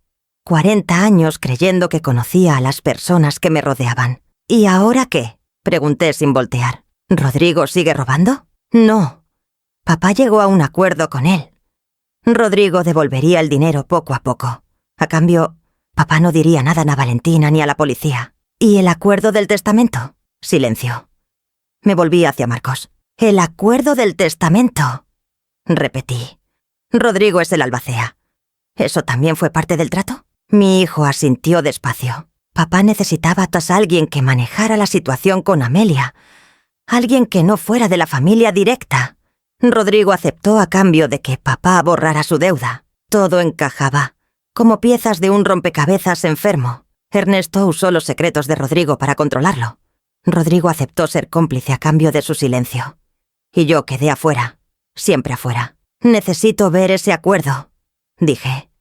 40 años creyendo que conocía a las personas que me rodeaban. ¿Y ahora qué? Pregunté sin voltear. ¿Rodrigo sigue robando? No. Papá llegó a un acuerdo con él. Rodrigo devolvería el dinero poco a poco. A cambio, papá no diría nada a Valentina ni a la policía. ¿Y el acuerdo del testamento? Silencio. Me volví hacia Marcos. «El acuerdo del testamento», repetí. Rodrigo es el albacea. ¿Eso también fue parte del trato? Mi hijo asintió despacio. Papá necesitaba a alguien que manejara la situación con Amelia. Alguien que no fuera de la familia directa. Rodrigo aceptó a cambio de que papá borrara su deuda. Todo encajaba, como piezas de un rompecabezas enfermo. Ernesto usó los secretos de Rodrigo para controlarlo. Rodrigo aceptó ser cómplice a cambio de su silencio. Y yo quedé afuera, siempre afuera. «Necesito ver ese acuerdo», dije.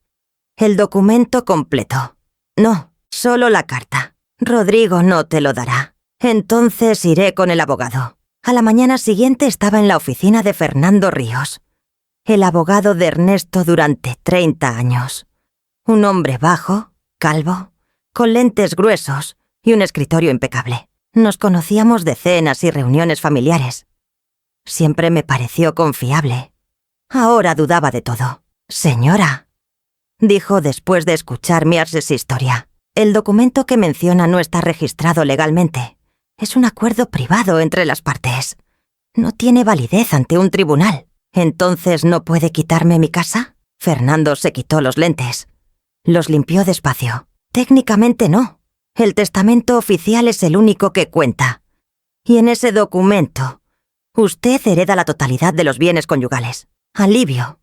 «El documento completo. No, solo la carta. Rodrigo no te lo dará. Entonces iré con el abogado». A la mañana siguiente estaba en la oficina de Fernando Ríos, el abogado de Ernesto durante 30 años. Un hombre bajo, calvo, con lentes gruesos y un escritorio impecable. Nos conocíamos de cenas y reuniones familiares. Siempre me pareció confiable. Ahora dudaba de todo. «Señora», dijo después de escuchar mi historia, «el documento que menciona no está registrado legalmente. Es un acuerdo privado entre las partes. No tiene validez ante un tribunal. ¿Entonces no puede quitarme mi casa?» Fernando se quitó los lentes. Los limpió despacio. «Técnicamente no. El testamento oficial es el único que cuenta. Y en ese documento, usted hereda la totalidad de los bienes conyugales. Alivio».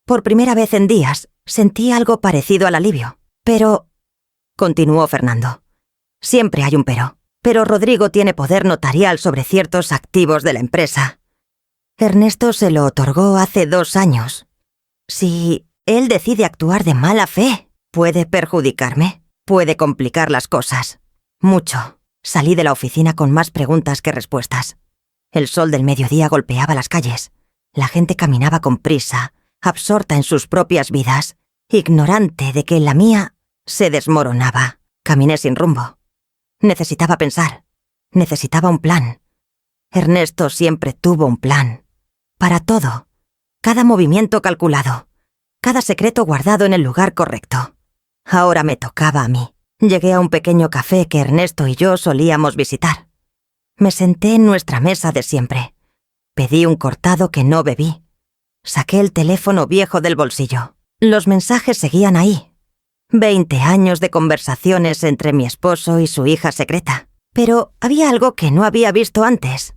Por primera vez en días, sentí algo parecido al alivio. «Pero», continuó Fernando, «siempre hay un pero. Pero Rodrigo tiene poder notarial sobre ciertos activos de la empresa. Ernesto se lo otorgó hace 2 años. Si él decide actuar de mala fe, puede perjudicarme, puede complicar las cosas. Mucho». Salí de la oficina con más preguntas que respuestas. El sol del mediodía golpeaba las calles. La gente caminaba con prisa, absorta en sus propias vidas, ignorante de que la mía se desmoronaba. Caminé sin rumbo. Necesitaba pensar. Necesitaba un plan. Ernesto siempre tuvo un plan. Para todo. Cada movimiento calculado. Cada secreto guardado en el lugar correcto. Ahora me tocaba a mí. Llegué a un pequeño café que Ernesto y yo solíamos visitar. Me senté en nuestra mesa de siempre. Pedí un cortado que no bebí. Saqué el teléfono viejo del bolsillo. Los mensajes seguían ahí. 20 años de conversaciones entre mi esposo y su hija secreta. Pero había algo que no había visto antes.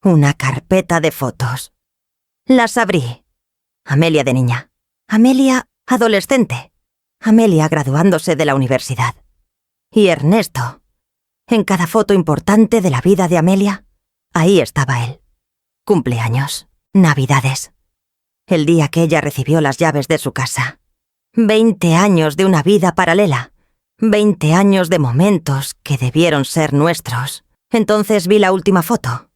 Una carpeta de fotos. Las abrí. Amelia de niña. Amelia adolescente. Amelia graduándose de la universidad. Y Ernesto. En cada foto importante de la vida de Amelia, ahí estaba él. Cumpleaños, Navidades. El día que ella recibió las llaves de su casa. 20 años de una vida paralela. 20 años de momentos que debieron ser nuestros. Entonces vi la última foto.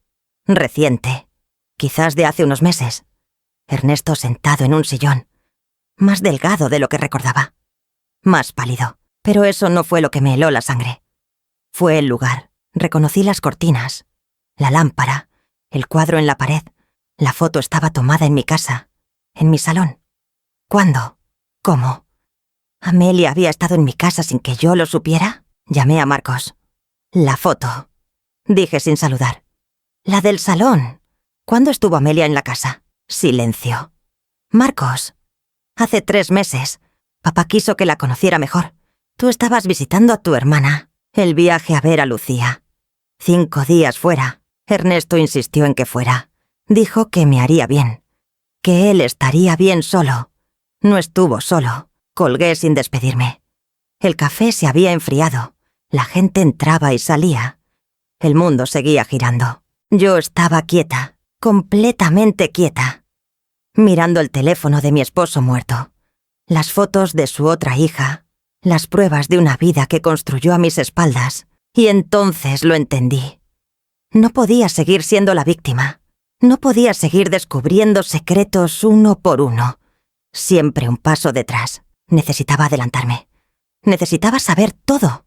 Reciente. Quizás de hace unos meses. Ernesto sentado en un sillón. Más delgado de lo que recordaba. Más pálido. Pero eso no fue lo que me heló la sangre. Fue el lugar. Reconocí las cortinas. La lámpara. El cuadro en la pared. La foto estaba tomada en mi casa. En mi salón. ¿Cuándo? ¿Cómo? ¿Amelia había estado en mi casa sin que yo lo supiera? Llamé a Marcos. La foto. Dije sin saludar. La del salón. ¿Cuándo estuvo Amelia en la casa? Silencio. Marcos. Hace 3 meses. Papá quiso que la conociera mejor. Tú estabas visitando a tu hermana. El viaje a ver a Lucía. 5 días fuera. Ernesto insistió en que fuera. Dijo que me haría bien. Que él estaría bien solo. No estuvo solo. Colgué sin despedirme. El café se había enfriado. La gente entraba y salía. El mundo seguía girando. Yo estaba quieta, completamente quieta, mirando el teléfono de mi esposo muerto, las fotos de su otra hija, las pruebas de una vida que construyó a mis espaldas, y entonces lo entendí. No podía seguir siendo la víctima. No podía seguir descubriendo secretos uno por uno. Siempre un paso detrás. Necesitaba adelantarme. Necesitaba saber todo.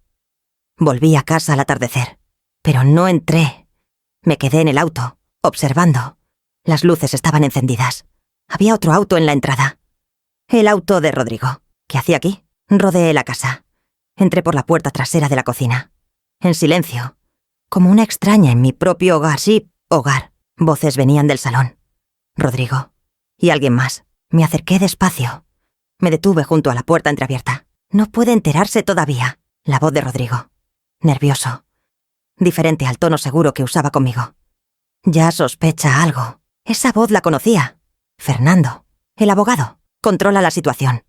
Volví a casa al atardecer, pero no entré. Me quedé en el auto, observando. Las luces estaban encendidas. Había otro auto en la entrada. El auto de Rodrigo. ¿Qué hacía aquí? Rodeé la casa. Entré por la puerta trasera de la cocina. En silencio. Como una extraña en mi propio hogar. Sí, hogar. Voces venían del salón. Rodrigo. Y alguien más. Me acerqué despacio. Me detuve junto a la puerta entreabierta. No puede enterarse todavía. La voz de Rodrigo. Nervioso. Diferente al tono seguro que usaba conmigo. Ya sospecha algo. Esa voz la conocía. Fernando. El abogado. Controla la situación.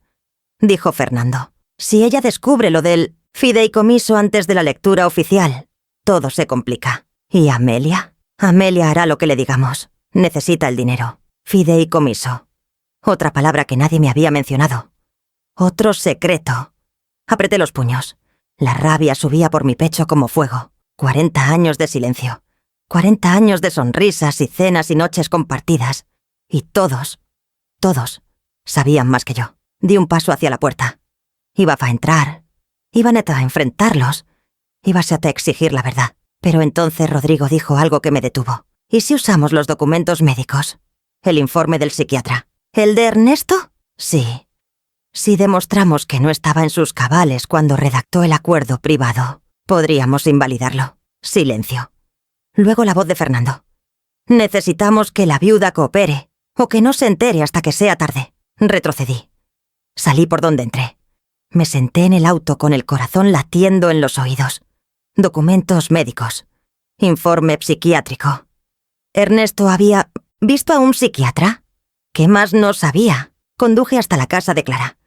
Dijo Fernando. Si ella descubre lo del fideicomiso antes de la lectura oficial, todo se complica. ¿Y Amelia? Amelia hará lo que le digamos. Necesita el dinero. Fideicomiso. Otra palabra que nadie me había mencionado. Otro secreto. Apreté los puños. La rabia subía por mi pecho como fuego. 40 años de silencio. 40 años de sonrisas y cenas y noches compartidas. Y todos, sabían más que yo. Di un paso hacia la puerta. Iba a entrar. Iban a enfrentarlos. Ibas a exigir la verdad. Pero entonces Rodrigo dijo algo que me detuvo. ¿Y si usamos los documentos médicos? El informe del psiquiatra. ¿El de Ernesto? Sí. Si demostramos que no estaba en sus cabales cuando redactó el acuerdo privado, podríamos invalidarlo. Silencio. Luego la voz de Fernando. Necesitamos que la viuda coopere, o que no se entere hasta que sea tarde. Retrocedí. Salí por donde entré. Me senté en el auto con el corazón latiendo en los oídos. Documentos médicos. Informe psiquiátrico. ¿Ernesto había visto a un psiquiatra? ¿Qué más no sabía? Conduje hasta la casa de Clara.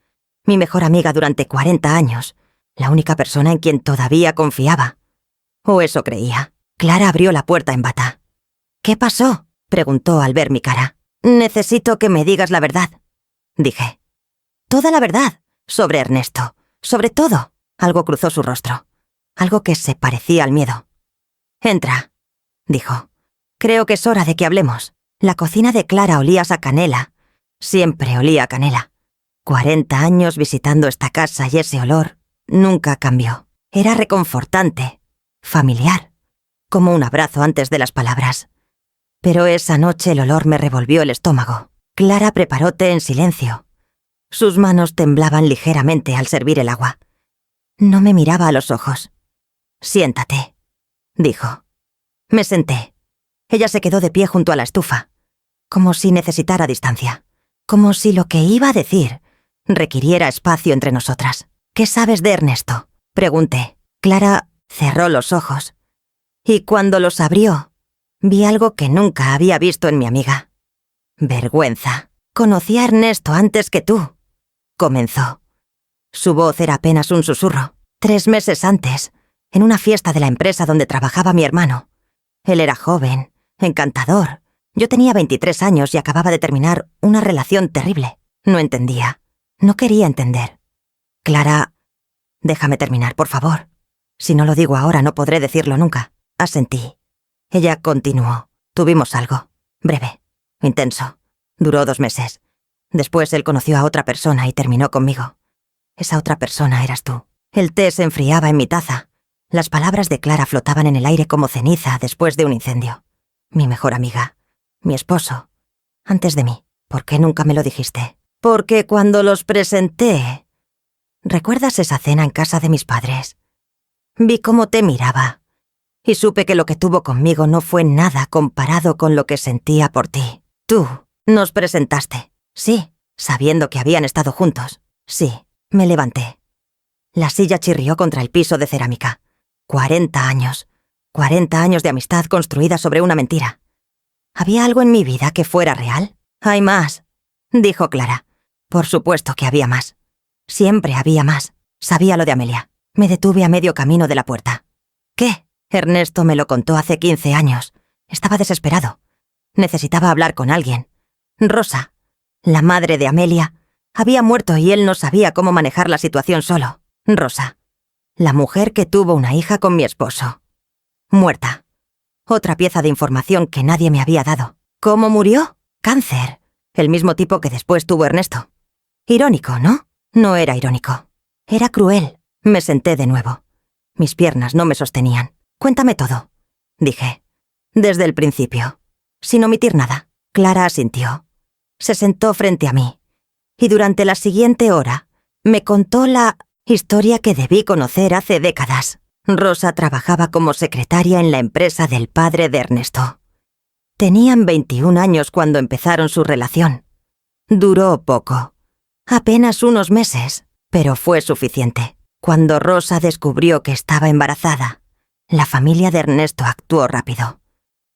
Mi mejor amiga durante 40 años. La única persona en quien todavía confiaba. O eso creía. Clara abrió la puerta en bata. ¿Qué pasó?, preguntó al ver mi cara. Necesito que me digas la verdad, dije. Toda la verdad, sobre Ernesto, sobre todo. Algo cruzó su rostro. Algo que se parecía al miedo. Entra, dijo. Creo que es hora de que hablemos. La cocina de Clara olía a canela. Siempre olía a canela. 40 años visitando esta casa y ese olor nunca cambió. Era reconfortante, familiar, como un abrazo antes de las palabras. Pero esa noche el olor me revolvió el estómago. Clara preparó té en silencio. Sus manos temblaban ligeramente al servir el agua. No me miraba a los ojos. Siéntate, dijo. Me senté. Ella se quedó de pie junto a la estufa, como si necesitara distancia, como si lo que iba a decir requiriera espacio entre nosotras. ¿Qué sabes de Ernesto?, pregunté. Clara cerró los ojos, y cuando los abrió, vi algo que nunca había visto en mi amiga. Vergüenza. Conocí a Ernesto antes que tú, comenzó. Su voz era apenas un susurro. 3 meses antes, en una fiesta de la empresa donde trabajaba mi hermano. Él era joven, encantador. Yo tenía 23 años y acababa de terminar una relación terrible. No entendía. No quería entender. Clara, déjame terminar, por favor. Si no lo digo ahora, no podré decirlo nunca. Asentí. Ella continuó. Tuvimos algo. Breve. Intenso. Duró 2 meses. Después él conoció a otra persona y terminó conmigo. Esa otra persona eras tú. El té se enfriaba en mi taza. Las palabras de Clara flotaban en el aire como ceniza después de un incendio. Mi mejor amiga. Mi esposo. Antes de mí. ¿Por qué nunca me lo dijiste? Porque cuando los presenté... ¿Recuerdas esa cena en casa de mis padres? Vi cómo te miraba. Y supe que lo que tuvo conmigo no fue nada comparado con lo que sentía por ti. Tú nos presentaste. Sí, sabiendo que habían estado juntos. Sí, me levanté. La silla chirrió contra el piso de cerámica. 40 años. 40 años de amistad construida sobre una mentira. ¿Había algo en mi vida que fuera real? Hay más, dijo Clara. Por supuesto que había más. Siempre había más. Sabía lo de Amelia. Me detuve a medio camino de la puerta. ¿Qué? Ernesto me lo contó hace 15 años. Estaba desesperado. Necesitaba hablar con alguien. Rosa, la madre de Amelia, había muerto y él no sabía cómo manejar la situación solo. Rosa, la mujer que tuvo una hija con mi esposo. Muerta. Otra pieza de información que nadie me había dado. ¿Cómo murió? Cáncer. El mismo tipo que después tuvo Ernesto. Irónico, ¿no? No era irónico. Era cruel. Me senté de nuevo. Mis piernas no me sostenían. Cuéntame todo, dije. Desde el principio. Sin omitir nada. Clara asintió. Se sentó frente a mí. Y durante la siguiente hora me contó la historia que debí conocer hace décadas. Rosa trabajaba como secretaria en la empresa del padre de Ernesto. Tenían 21 años cuando empezaron su relación. Duró poco. Apenas unos meses, pero fue suficiente. Cuando Rosa descubrió que estaba embarazada, la familia de Ernesto actuó rápido.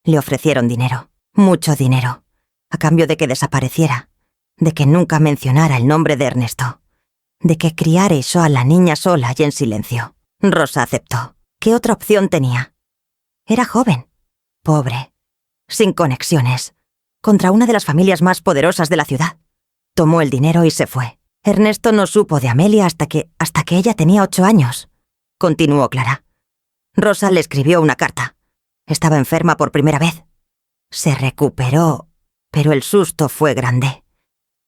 Le ofrecieron dinero, mucho dinero, a cambio de que desapareciera, de que nunca mencionara el nombre de Ernesto, de que criara a la niña sola y en silencio. Rosa aceptó. ¿Qué otra opción tenía? Era joven, pobre, sin conexiones, contra una de las familias más poderosas de la ciudad. Tomó el dinero y se fue. Ernesto no supo de Amelia hasta que ella tenía 8 años, continuó Clara. Rosa le escribió una carta. Estaba enferma por primera vez. Se recuperó, pero el susto fue grande.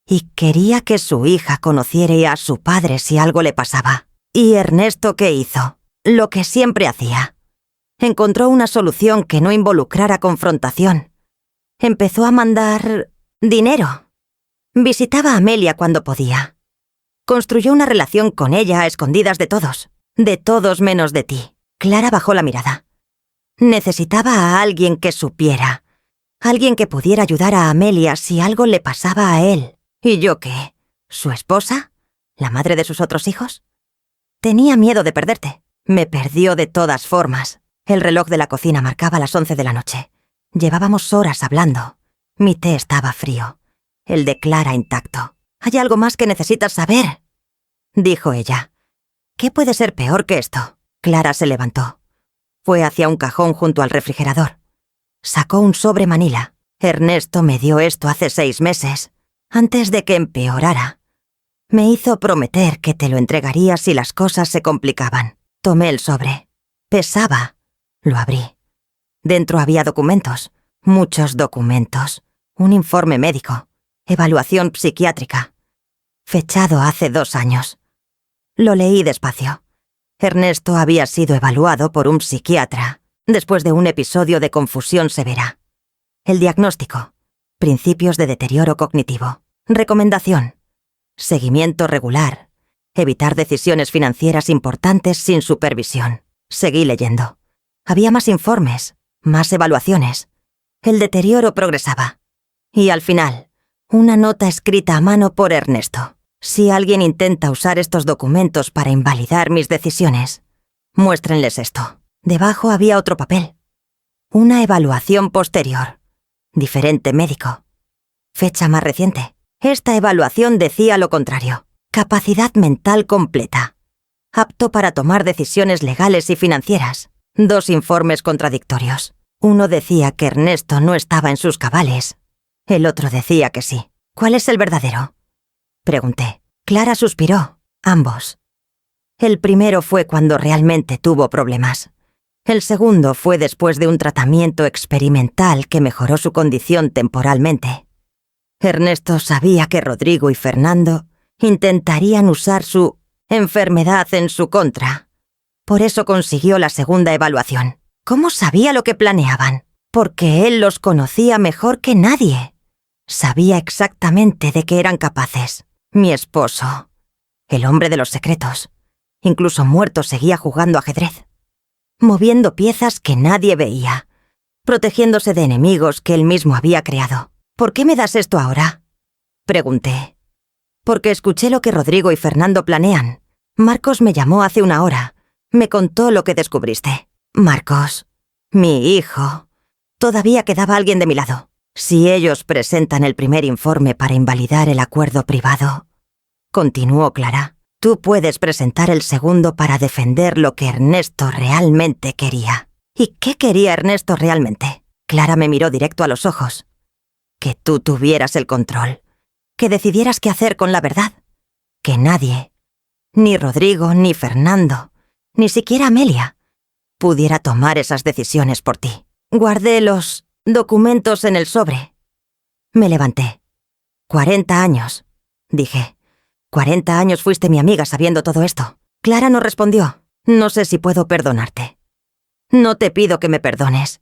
Y quería que su hija conociera a su padre si algo le pasaba. ¿Y Ernesto qué hizo? Lo que siempre hacía. Encontró una solución que no involucrara confrontación. Empezó a mandar dinero. Visitaba a Amelia cuando podía. Construyó una relación con ella a escondidas de todos menos de ti. Clara bajó la mirada. Necesitaba a alguien que supiera, alguien que pudiera ayudar a Amelia si algo le pasaba a él. ¿Y yo qué? ¿Su esposa? ¿La madre de sus otros hijos? Tenía miedo de perderte. Me perdió de todas formas. El reloj de la cocina marcaba las 11 de la noche. Llevábamos horas hablando. Mi té estaba frío. El de Clara intacto. «Hay algo más que necesitas saber», dijo ella. «¿Qué puede ser peor que esto?» Clara se levantó. Fue hacia un cajón junto al refrigerador. Sacó un sobre manila. Ernesto me dio esto hace 6 meses, antes de que empeorara. Me hizo prometer que te lo entregaría si las cosas se complicaban. Tomé el sobre. Pesaba. Lo abrí. Dentro había documentos. Muchos documentos. Un informe médico. Evaluación psiquiátrica. Fechado hace 2 años. Lo leí despacio. Ernesto había sido evaluado por un psiquiatra después de un episodio de confusión severa. El diagnóstico. Principios de deterioro cognitivo. Recomendación. Seguimiento regular. Evitar decisiones financieras importantes sin supervisión. Seguí leyendo. Había más informes, más evaluaciones. El deterioro progresaba. Y al final, una nota escrita a mano por Ernesto. Si alguien intenta usar estos documentos para invalidar mis decisiones, muéstrenles esto. Debajo había otro papel. Una evaluación posterior. Diferente médico. Fecha más reciente. Esta evaluación decía lo contrario. Capacidad mental completa. Apto para tomar decisiones legales y financieras. 2 informes contradictorios. Uno decía que Ernesto no estaba en sus cabales. El otro decía que sí. ¿Cuál es el verdadero?, pregunté. Clara suspiró. Ambos. El primero fue cuando realmente tuvo problemas. El segundo fue después de un tratamiento experimental que mejoró su condición temporalmente. Ernesto sabía que Rodrigo y Fernando intentarían usar su enfermedad en su contra. Por eso consiguió la segunda evaluación. ¿Cómo sabía lo que planeaban? Porque él los conocía mejor que nadie. Sabía exactamente de qué eran capaces. Mi esposo, el hombre de los secretos, incluso muerto seguía jugando ajedrez, moviendo piezas que nadie veía, protegiéndose de enemigos que él mismo había creado. ¿Por qué me das esto ahora?, pregunté. Porque escuché lo que Rodrigo y Fernando planean. Marcos me llamó hace una hora. Me contó lo que descubriste. Marcos, mi hijo. Todavía quedaba alguien de mi lado. Si ellos presentan el primer informe para invalidar el acuerdo privado, continuó Clara, tú puedes presentar el segundo para defender lo que Ernesto realmente quería. ¿Y qué quería Ernesto realmente? Clara me miró directo a los ojos. Que tú tuvieras el control. Que decidieras qué hacer con la verdad. Que nadie, ni Rodrigo, ni Fernando, ni siquiera Amelia, pudiera tomar esas decisiones por ti. Guardé los documentos en el sobre. Me levanté. 40 años, dije. 40 años fuiste mi amiga sabiendo todo esto. Clara no respondió. No sé si puedo perdonarte. No te pido que me perdones.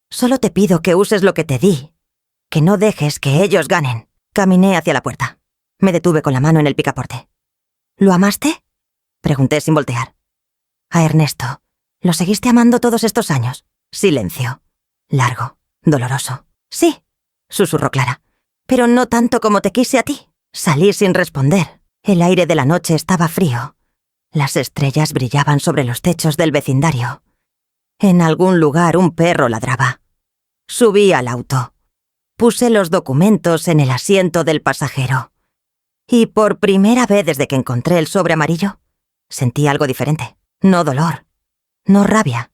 Solo te pido que uses lo que te di. Que no dejes que ellos ganen. Caminé hacia la puerta. Me detuve con la mano en el picaporte. ¿Lo amaste?, pregunté sin voltear. A Ernesto. ¿Lo seguiste amando todos estos años? Silencio. Largo. Doloroso. Sí, susurró Clara. Pero no tanto como te quise a ti. Salí sin responder. El aire de la noche estaba frío. Las estrellas brillaban sobre los techos del vecindario. En algún lugar un perro ladraba. Subí al auto. Puse los documentos en el asiento del pasajero. Y por primera vez desde que encontré el sobre amarillo, sentí algo diferente. No dolor. No rabia.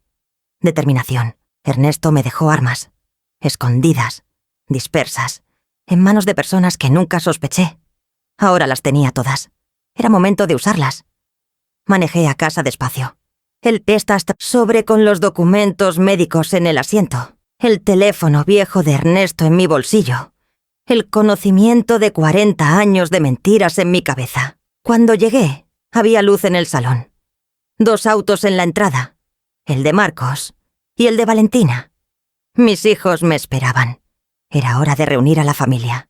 Determinación. Ernesto me dejó armas. Escondidas. Dispersas. En manos de personas que nunca sospeché. Ahora las tenía todas. Era momento de usarlas. Manejé a casa despacio. El test sobre con los documentos médicos en el asiento. El teléfono viejo de Ernesto en mi bolsillo. El conocimiento de 40 años de mentiras en mi cabeza. Cuando llegué, había luz en el salón. 2 autos en la entrada. El de Marcos y el de Valentina. Mis hijos me esperaban. Era hora de reunir a la familia.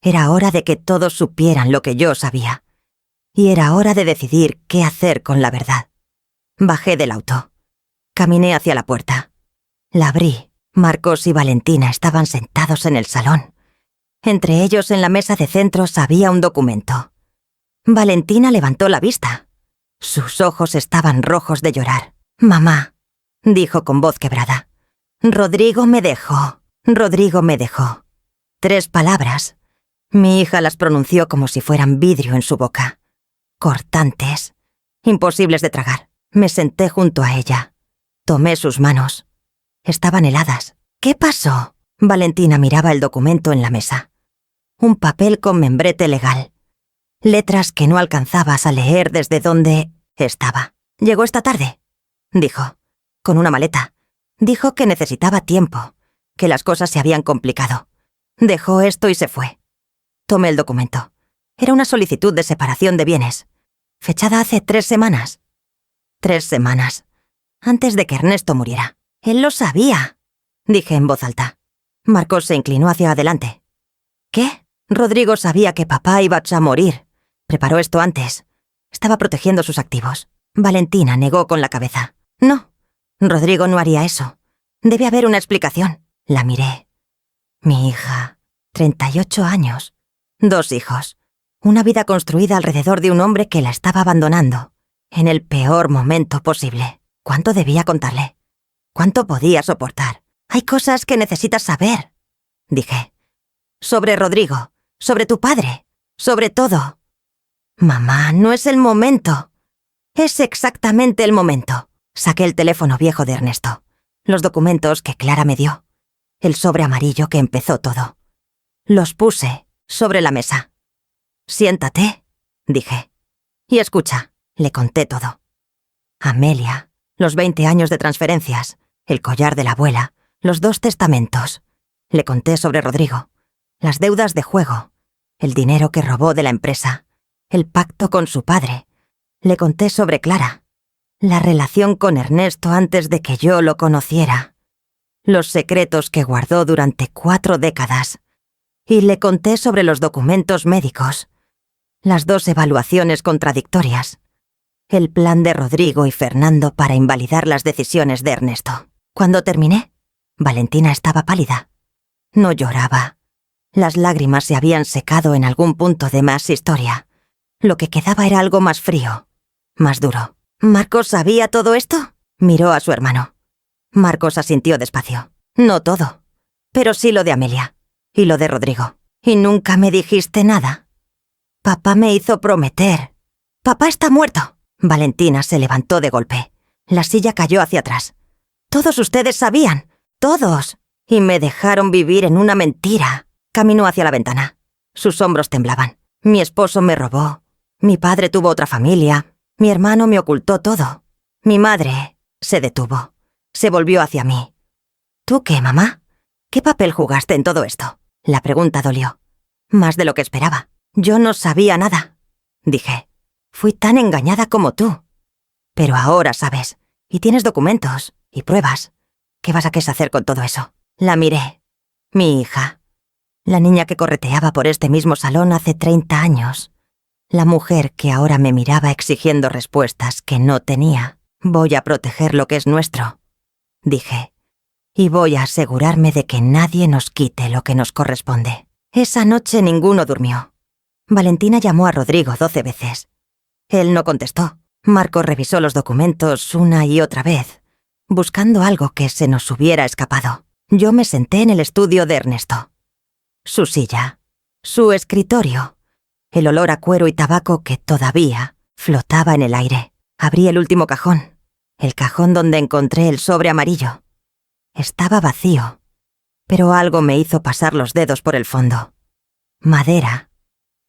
Era hora de que todos supieran lo que yo sabía. Y era hora de decidir qué hacer con la verdad. Bajé del auto. Caminé hacia la puerta. La abrí. Marcos y Valentina estaban sentados en el salón. Entre ellos, en la mesa de centros, había un documento. Valentina levantó la vista. Sus ojos estaban rojos de llorar. «Mamá», dijo con voz quebrada. «Rodrigo me dejó. Rodrigo me dejó». 3 palabras. Mi hija las pronunció como si fueran vidrio en su boca. Cortantes. Imposibles de tragar. Me senté junto a ella. Tomé sus manos. Estaban heladas. «¿Qué pasó?». Valentina miraba el documento en la mesa. Un papel con membrete legal. Letras que no alcanzabas a leer desde donde estaba. «Llegó esta tarde», dijo, con una maleta. Dijo que necesitaba tiempo, que las cosas se habían complicado. Dejó esto y se fue. Tomé el documento. Era una solicitud de separación de bienes, fechada hace 3 semanas. 3 semanas. Antes de que Ernesto muriera. Él lo sabía, dije en voz alta. Marcos se inclinó hacia adelante. ¿Qué? Rodrigo sabía que papá iba a morir. Preparó esto antes. Estaba protegiendo sus activos. Valentina negó con la cabeza. No, Rodrigo no haría eso. Debe haber una explicación. La miré. Mi hija, 38 años, 2 hijos, una vida construida alrededor de un hombre que la estaba abandonando, en el peor momento posible. ¿Cuánto debía contarle? ¿Cuánto podía soportar? Hay cosas que necesitas saber, dije. Sobre Rodrigo, sobre tu padre, sobre todo. Mamá, no es el momento. Es exactamente el momento. Saqué el teléfono viejo de Ernesto, los documentos que Clara me dio, el sobre amarillo que empezó todo. Los puse sobre la mesa. Siéntate, dije. Y escucha, le conté todo. Amelia, los 20 años de transferencias, el collar de la abuela, los 2 testamentos. Le conté sobre Rodrigo, las deudas de juego, el dinero que robó de la empresa, el pacto con su padre. Le conté sobre Clara, la relación con Ernesto antes de que yo lo conociera, los secretos que guardó durante 4 décadas. Y le conté sobre los documentos médicos, las 2 evaluaciones contradictorias, el plan de Rodrigo y Fernando para invalidar las decisiones de Ernesto. Cuando terminé, Valentina estaba pálida. No lloraba. Las lágrimas se habían secado en algún punto de más historia. Lo que quedaba era algo más frío, más duro. ¿Marcos sabía todo esto? Miró a su hermano. Marcos asintió despacio. No todo, pero sí lo de Amelia y lo de Rodrigo. ¿Y nunca me dijiste nada? Papá me hizo prometer. Papá está muerto. Valentina se levantó de golpe. La silla cayó hacia atrás. Todos ustedes sabían, todos, y me dejaron vivir en una mentira. Caminó hacia la ventana. Sus hombros temblaban. Mi esposo me robó. Mi padre tuvo otra familia. Mi hermano me ocultó todo. Mi madre se detuvo. Se volvió hacia mí. ¿Tú qué, mamá? ¿Qué papel jugaste en todo esto? La pregunta dolió. Más de lo que esperaba. Yo no sabía nada, dije. Fui tan engañada como tú. Pero ahora sabes, y tienes documentos y pruebas. ¿Qué vas a hacer con todo eso? La miré. Mi hija. La niña que correteaba por este mismo salón hace 30 años. La mujer que ahora me miraba exigiendo respuestas que no tenía. Voy a proteger lo que es nuestro, dije. Y voy a asegurarme de que nadie nos quite lo que nos corresponde. Esa noche ninguno durmió. Valentina llamó a Rodrigo 12 veces. Él no contestó. Marcos revisó los documentos una y otra vez, buscando algo que se nos hubiera escapado. Yo me senté en el estudio de Ernesto. Su silla, su escritorio, el olor a cuero y tabaco que todavía flotaba en el aire. Abrí el último cajón, el cajón donde encontré el sobre amarillo. Estaba vacío, pero algo me hizo pasar los dedos por el fondo. Madera,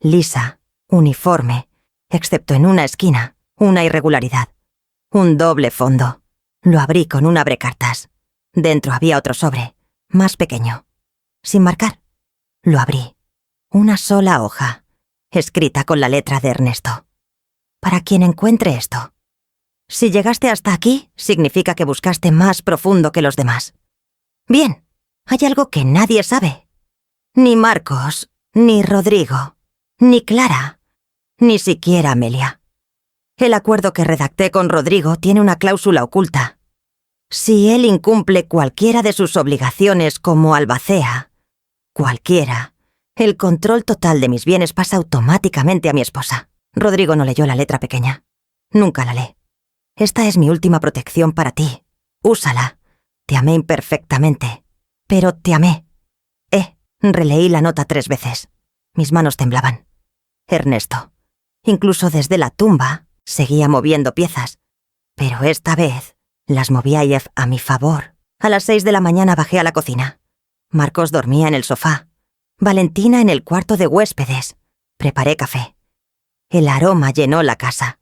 lisa, uniforme, excepto en una esquina, una irregularidad. Un doble fondo. Lo abrí con un abrecartas. Dentro había otro sobre, más pequeño. Sin marcar. Lo abrí. Una sola hoja, escrita con la letra de Ernesto. Para quien encuentre esto. Si llegaste hasta aquí, significa que buscaste más profundo que los demás. Bien, hay algo que nadie sabe. Ni Marcos, ni Rodrigo, ni Clara, ni siquiera Amelia. El acuerdo que redacté con Rodrigo tiene una cláusula oculta. Si él incumple cualquiera de sus obligaciones como albacea, cualquiera, el control total de mis bienes pasa automáticamente a mi esposa. Rodrigo no leyó la letra pequeña. Nunca la lee. Esta es mi última protección para ti. Úsala. Te amé imperfectamente, pero te amé. Releí la nota 3 veces. Mis manos temblaban. Ernesto. Incluso desde la tumba, seguía moviendo piezas. Pero esta vez, las movía a mi favor. A las 6 de la mañana bajé a la cocina. Marcos dormía en el sofá. Valentina en el cuarto de huéspedes. Preparé café. El aroma llenó la casa.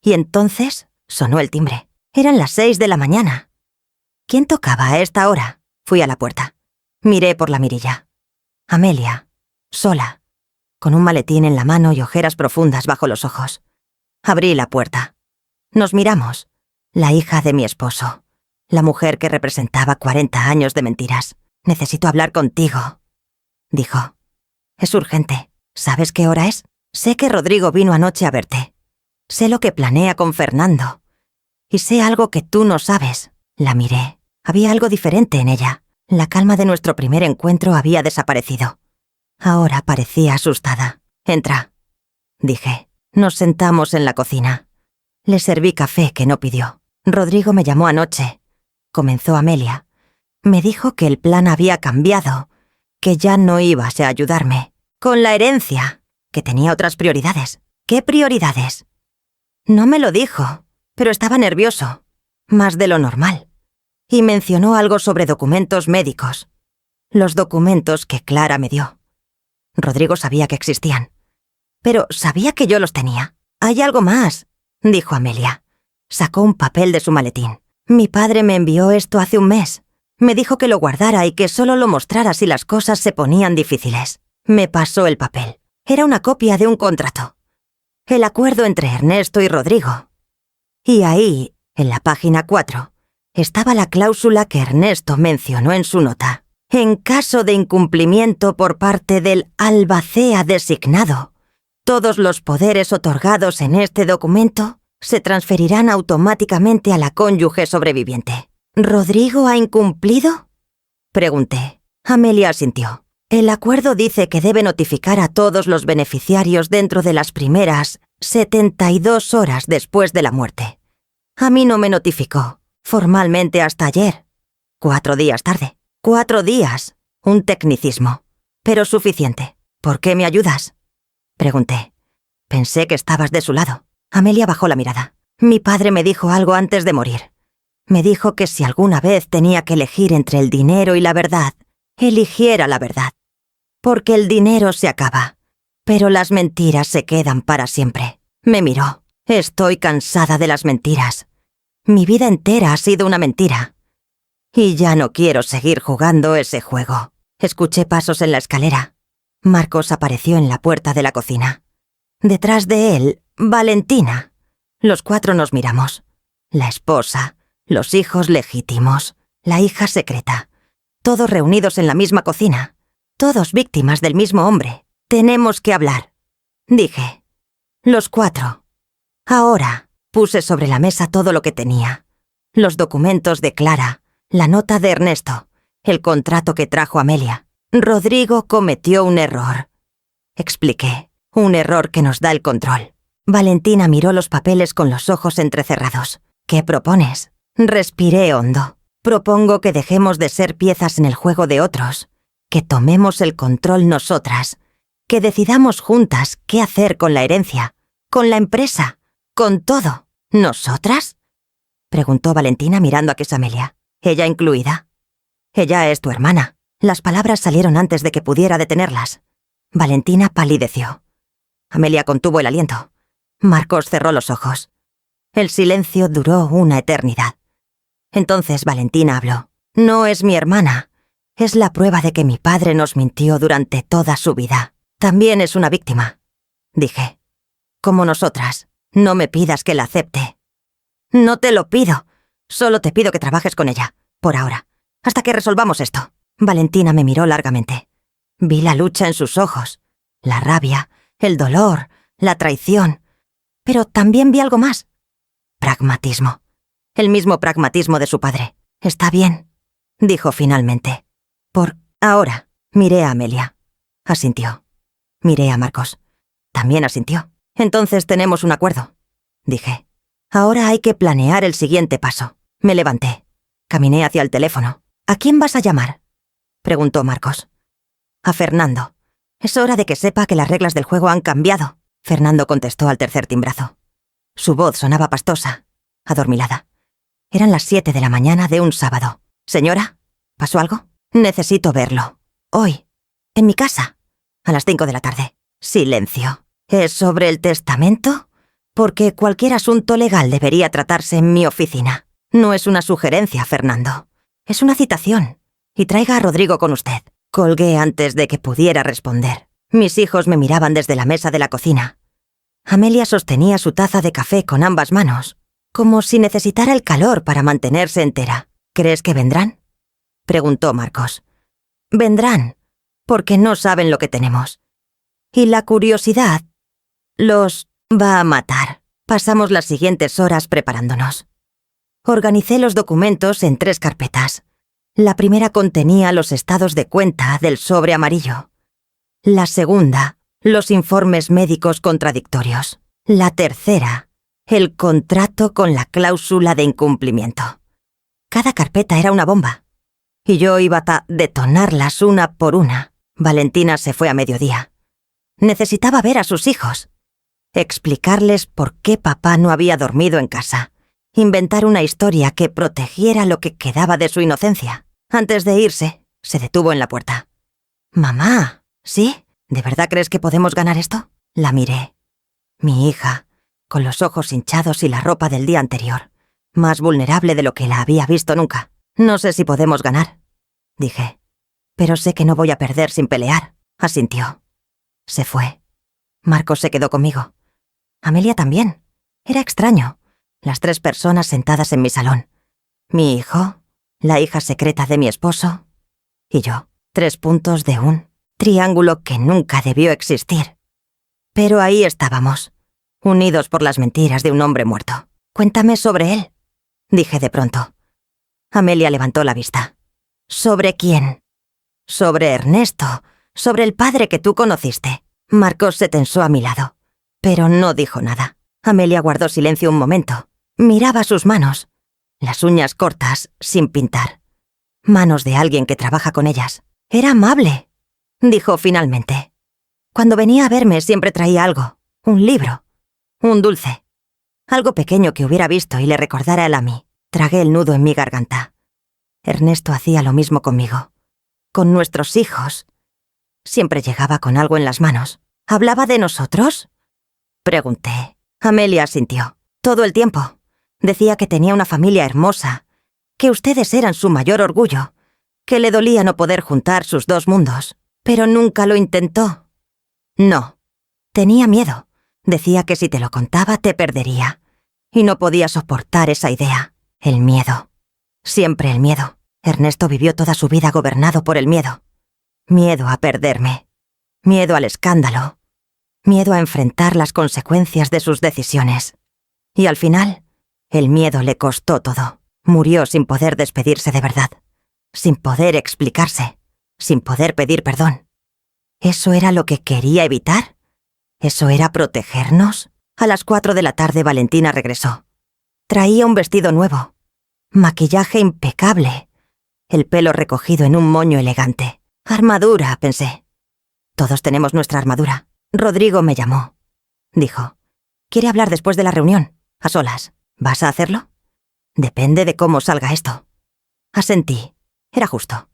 Y entonces sonó el timbre. Eran las 6 de la mañana. ¿Quién tocaba a esta hora? Fui a la puerta. Miré por la mirilla. Amelia, sola, con un maletín en la mano y ojeras profundas bajo los ojos. Abrí la puerta. Nos miramos. La hija de mi esposo. La mujer que representaba 40 años de mentiras. Necesito hablar contigo, dijo. Es urgente. ¿Sabes qué hora es? Sé que Rodrigo vino anoche a verte. Sé lo que planea con Fernando. Y sé algo que tú no sabes. La miré. Había algo diferente en ella. La calma de nuestro primer encuentro había desaparecido. Ahora parecía asustada. Entra, dije. Nos sentamos en la cocina. Le serví café que no pidió. Rodrigo me llamó anoche. Comenzó Amelia. Me dijo que el plan había cambiado, que ya no ibas a ayudarme. Con la herencia, que tenía otras prioridades. ¿Qué prioridades? No me lo dijo, pero estaba nervioso. Más de lo normal. Y mencionó algo sobre documentos médicos. Los documentos que Clara me dio. Rodrigo sabía que existían. pero sabía que yo los tenía. «Hay algo más», dijo Amelia. Sacó un papel de su maletín. «Mi padre me envió esto hace un mes. Me dijo que lo guardara y que solo lo mostrara si las cosas se ponían difíciles. Me pasó el papel. Era una copia de un contrato. El acuerdo entre Ernesto y Rodrigo. Y ahí, en la página 4, estaba la cláusula que Ernesto mencionó en su nota. En caso de incumplimiento por parte del albacea designado, todos los poderes otorgados en este documento se transferirán automáticamente a la cónyuge sobreviviente. ¿Rodrigo ha incumplido?», pregunté. Amelia asintió. «El acuerdo dice que debe notificar a todos los beneficiarios dentro de las primeras 72 horas después de la muerte. A mí no me notificó, formalmente hasta ayer. 4 días tarde. 4 días. Un tecnicismo. Pero suficiente. ¿Por qué me ayudas?», pregunté. «Pensé que estabas de su lado». Amelia bajó la mirada. «Mi padre me dijo algo antes de morir. Me dijo que si alguna vez tenía que elegir entre el dinero y la verdad, eligiera la verdad. Porque el dinero se acaba, pero las mentiras se quedan para siempre». Me miró. «Estoy cansada de las mentiras. Mi vida entera ha sido una mentira. Y ya no quiero seguir jugando ese juego». Escuché pasos en la escalera. Marcos apareció en la puerta de la cocina. Detrás de él, Valentina. Los 4 nos miramos. La esposa, los hijos legítimos, la hija secreta. Todos reunidos en la misma cocina. Todos víctimas del mismo hombre. «Tenemos que hablar», dije. «Los 4. Ahora», puse sobre la mesa todo lo que tenía. Los documentos de Clara, la nota de Ernesto, el contrato que trajo Amelia. «Rodrigo cometió un error», expliqué. «Un error que nos da el control». Valentina miró los papeles con los ojos entrecerrados. «¿Qué propones?». Respiré hondo. «Propongo que dejemos de ser piezas en el juego de otros, que tomemos el control nosotras, que decidamos juntas qué hacer con la herencia, con la empresa, con todo». «¿Nosotras?», preguntó Valentina mirando a Amelia. «¿Ella incluida?». «Ella es tu hermana». Las palabras salieron antes de que pudiera detenerlas. Valentina palideció. Amelia contuvo el aliento. Marcos cerró los ojos. El silencio duró una eternidad. Entonces Valentina habló. «No es mi hermana. Es la prueba de que mi padre nos mintió durante toda su vida. También es una víctima», dije. «Como nosotras. No me pidas que la acepte». «No te lo pido. Solo te pido que trabajes con ella. Por ahora. Hasta que resolvamos esto». Valentina me miró largamente. Vi la lucha en sus ojos. La rabia, el dolor, la traición. Pero también vi algo más. Pragmatismo. El mismo pragmatismo de su padre. «Está bien», dijo finalmente. «Por ahora». Miré a Amelia. Asintió. Miré a Marcos. También asintió. «Entonces tenemos un acuerdo», dije. «Ahora hay que planear el siguiente paso». Me levanté. Caminé hacia el teléfono. «¿A quién vas a llamar?», preguntó Marcos. «A Fernando. Es hora de que sepa que las reglas del juego han cambiado». Fernando contestó al tercer timbrazo. Su voz sonaba pastosa, adormilada. Eran las 7 de la mañana de un sábado. «Señora, ¿pasó algo?». «Necesito verlo. Hoy. En mi casa. A las 5 de la tarde». Silencio. «¿Es sobre el testamento? Porque cualquier asunto legal debería tratarse en mi oficina. No es una sugerencia, Fernando. Es una citación. Y traiga a Rodrigo con usted». Colgué antes de que pudiera responder. Mis hijos me miraban desde la mesa de la cocina. Amelia sostenía su taza de café con ambas manos, como si necesitara el calor para mantenerse entera. «¿Crees que vendrán?», preguntó Marcos. «Vendrán, porque no saben lo que tenemos. Y la curiosidad los va a matar». Pasamos las siguientes horas preparándonos. Organicé los documentos en 3 carpetas. La primera contenía los estados de cuenta del sobre amarillo. La segunda, los informes médicos contradictorios. La tercera, el contrato con la cláusula de incumplimiento. Cada carpeta era una bomba, y yo iba a detonarlas una por una. Valentina se fue a mediodía. Necesitaba ver a sus hijos, explicarles por qué papá no había dormido en casa, inventar una historia que protegiera lo que quedaba de su inocencia. Antes de irse, se detuvo en la puerta. «Mamá, ¿sí? ¿De verdad crees que podemos ganar esto?». La miré. Mi hija, con los ojos hinchados y la ropa del día anterior, más vulnerable de lo que la había visto nunca. No sé si podemos ganar, dije. Pero sé que no voy a perder sin pelear, asintió. Se fue. Marcos se quedó conmigo. Amelia también. Era extraño. Las 3 personas sentadas en mi salón. Mi hijo, la hija secreta de mi esposo y yo. 3 puntos de un triángulo que nunca debió existir. Pero ahí estábamos, unidos por las mentiras de un hombre muerto. Cuéntame sobre él, dije de pronto. Amelia levantó la vista. ¿Sobre quién? Sobre Ernesto, sobre el padre que tú conociste. Marcos se tensó a mi lado, pero no dijo nada. Amelia guardó silencio un momento. Miraba sus manos, las uñas cortas, sin pintar. Manos de alguien que trabaja con ellas. Era amable, dijo finalmente. Cuando venía a verme siempre traía algo, un libro, un dulce, algo pequeño que hubiera visto y le recordara él a mí. Tragué el nudo en mi garganta. Ernesto hacía lo mismo conmigo. Con nuestros hijos. Siempre llegaba con algo en las manos. ¿Hablaba de nosotros? Pregunté. Amelia asintió. Todo el tiempo. Decía que tenía una familia hermosa, que ustedes eran su mayor orgullo, que le dolía no poder juntar sus 2 mundos, pero nunca lo intentó. No. Tenía miedo. Decía que si te lo contaba te perdería. Y no podía soportar esa idea. El miedo. Siempre el miedo. Ernesto vivió toda su vida gobernado por el miedo. Miedo a perderme. Miedo al escándalo. Miedo a enfrentar las consecuencias de sus decisiones. Y al final, el miedo le costó todo. Murió sin poder despedirse de verdad. Sin poder explicarse. Sin poder pedir perdón. ¿Eso era lo que quería evitar? ¿Eso era protegernos? A las 4 de la tarde Valentina regresó. Traía un vestido nuevo. Maquillaje impecable. El pelo recogido en un moño elegante. Armadura, pensé. Todos tenemos nuestra armadura. Rodrigo me llamó. Dijo, quiere hablar después de la reunión, a solas. ¿Vas a hacerlo? Depende de cómo salga esto. Asentí. Era justo.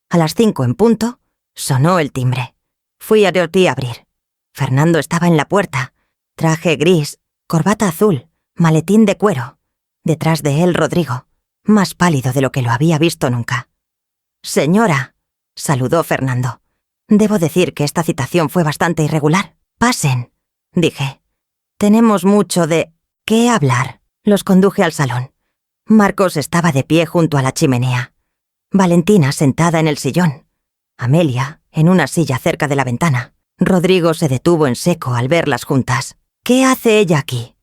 A las 5 en punto, sonó el timbre. Fui a Dorothy a abrir. Fernando estaba en la puerta. Traje gris, corbata azul, maletín de cuero. Detrás de él Rodrigo, más pálido de lo que lo había visto nunca. «Señora», saludó Fernando. «Debo decir que esta citación fue bastante irregular. Pasen», dije. «Tenemos mucho de qué hablar». Los conduje al salón. Marcos estaba de pie junto a la chimenea. Valentina sentada en el sillón. Amelia en una silla cerca de la ventana. Rodrigo se detuvo en seco al verlas juntas. «¿Qué hace ella aquí?»,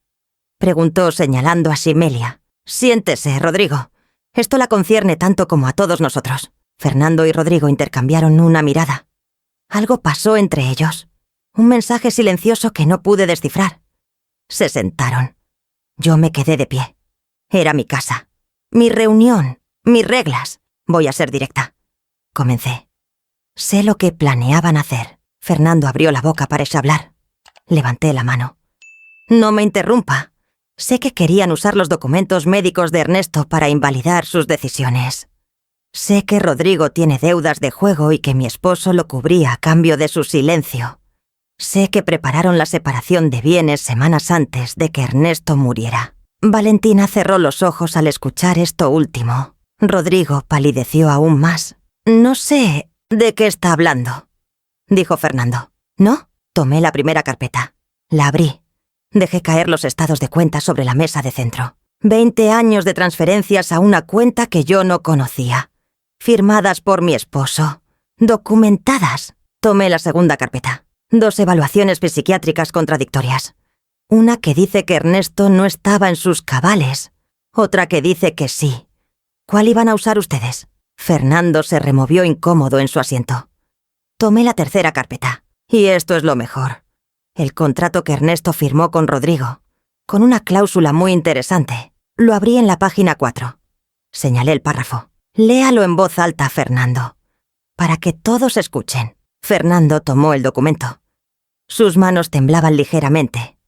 preguntó señalando a Ximelia. «Siéntese, Rodrigo. Esto la concierne tanto como a todos nosotros». Fernando y Rodrigo intercambiaron una mirada. Algo pasó entre ellos. Un mensaje silencioso que no pude descifrar. Se sentaron. Yo me quedé de pie. Era mi casa. Mi reunión. Mis reglas. Voy a ser directa. Comencé. Sé lo que planeaban hacer. Fernando abrió la boca para hablar. Levanté la mano. No me interrumpa. Sé que querían usar los documentos médicos de Ernesto para invalidar sus decisiones. Sé que Rodrigo tiene deudas de juego y que mi esposo lo cubría a cambio de su silencio. Sé que prepararon la separación de bienes semanas antes de que Ernesto muriera. Valentina cerró los ojos al escuchar esto último. Rodrigo palideció aún más. «No sé de qué está hablando», dijo Fernando. «¿No?» Tomé la primera carpeta. La abrí. Dejé caer los estados de cuenta sobre la mesa de centro. 20 años de transferencias a una cuenta que yo no conocía. Firmadas por mi esposo. Documentadas. Tomé la segunda carpeta. 2 evaluaciones psiquiátricas contradictorias. Una que dice que Ernesto no estaba en sus cabales. Otra que dice que sí. ¿Cuál iban a usar ustedes? Fernando se removió incómodo en su asiento. Tomé la tercera carpeta. Y esto es lo mejor. El contrato que Ernesto firmó con Rodrigo, con una cláusula muy interesante. Lo abrí en la página 4. Señalé el párrafo. Léalo en voz alta, Fernando, para que todos escuchen. Fernando tomó el documento. Sus manos temblaban ligeramente.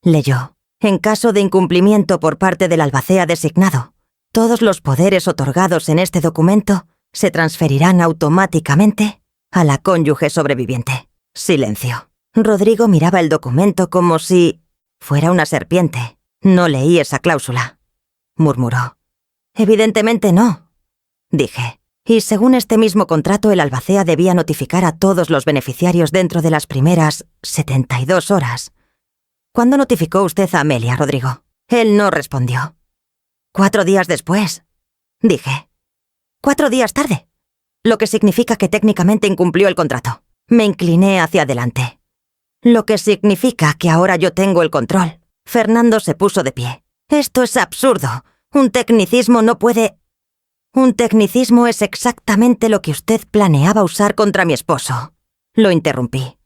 Leyó. En caso de incumplimiento por parte del albacea designado, todos los poderes otorgados en este documento se transferirán automáticamente a la cónyuge sobreviviente. Silencio. Rodrigo miraba el documento como si fuera una serpiente. No leí esa cláusula, murmuró. Evidentemente no, dije. Y según este mismo contrato, el albacea debía notificar a todos los beneficiarios dentro de las primeras 72 horas. ¿Cuándo notificó usted a Amelia, Rodrigo? Él no respondió. 4 días después, dije. 4 días tarde, lo que significa que técnicamente incumplió el contrato. Me incliné hacia adelante. Lo que significa que ahora yo tengo el control. Fernando se puso de pie. Esto es absurdo. Un tecnicismo no puede... Un tecnicismo es exactamente lo que usted planeaba usar contra mi esposo. Lo interrumpí.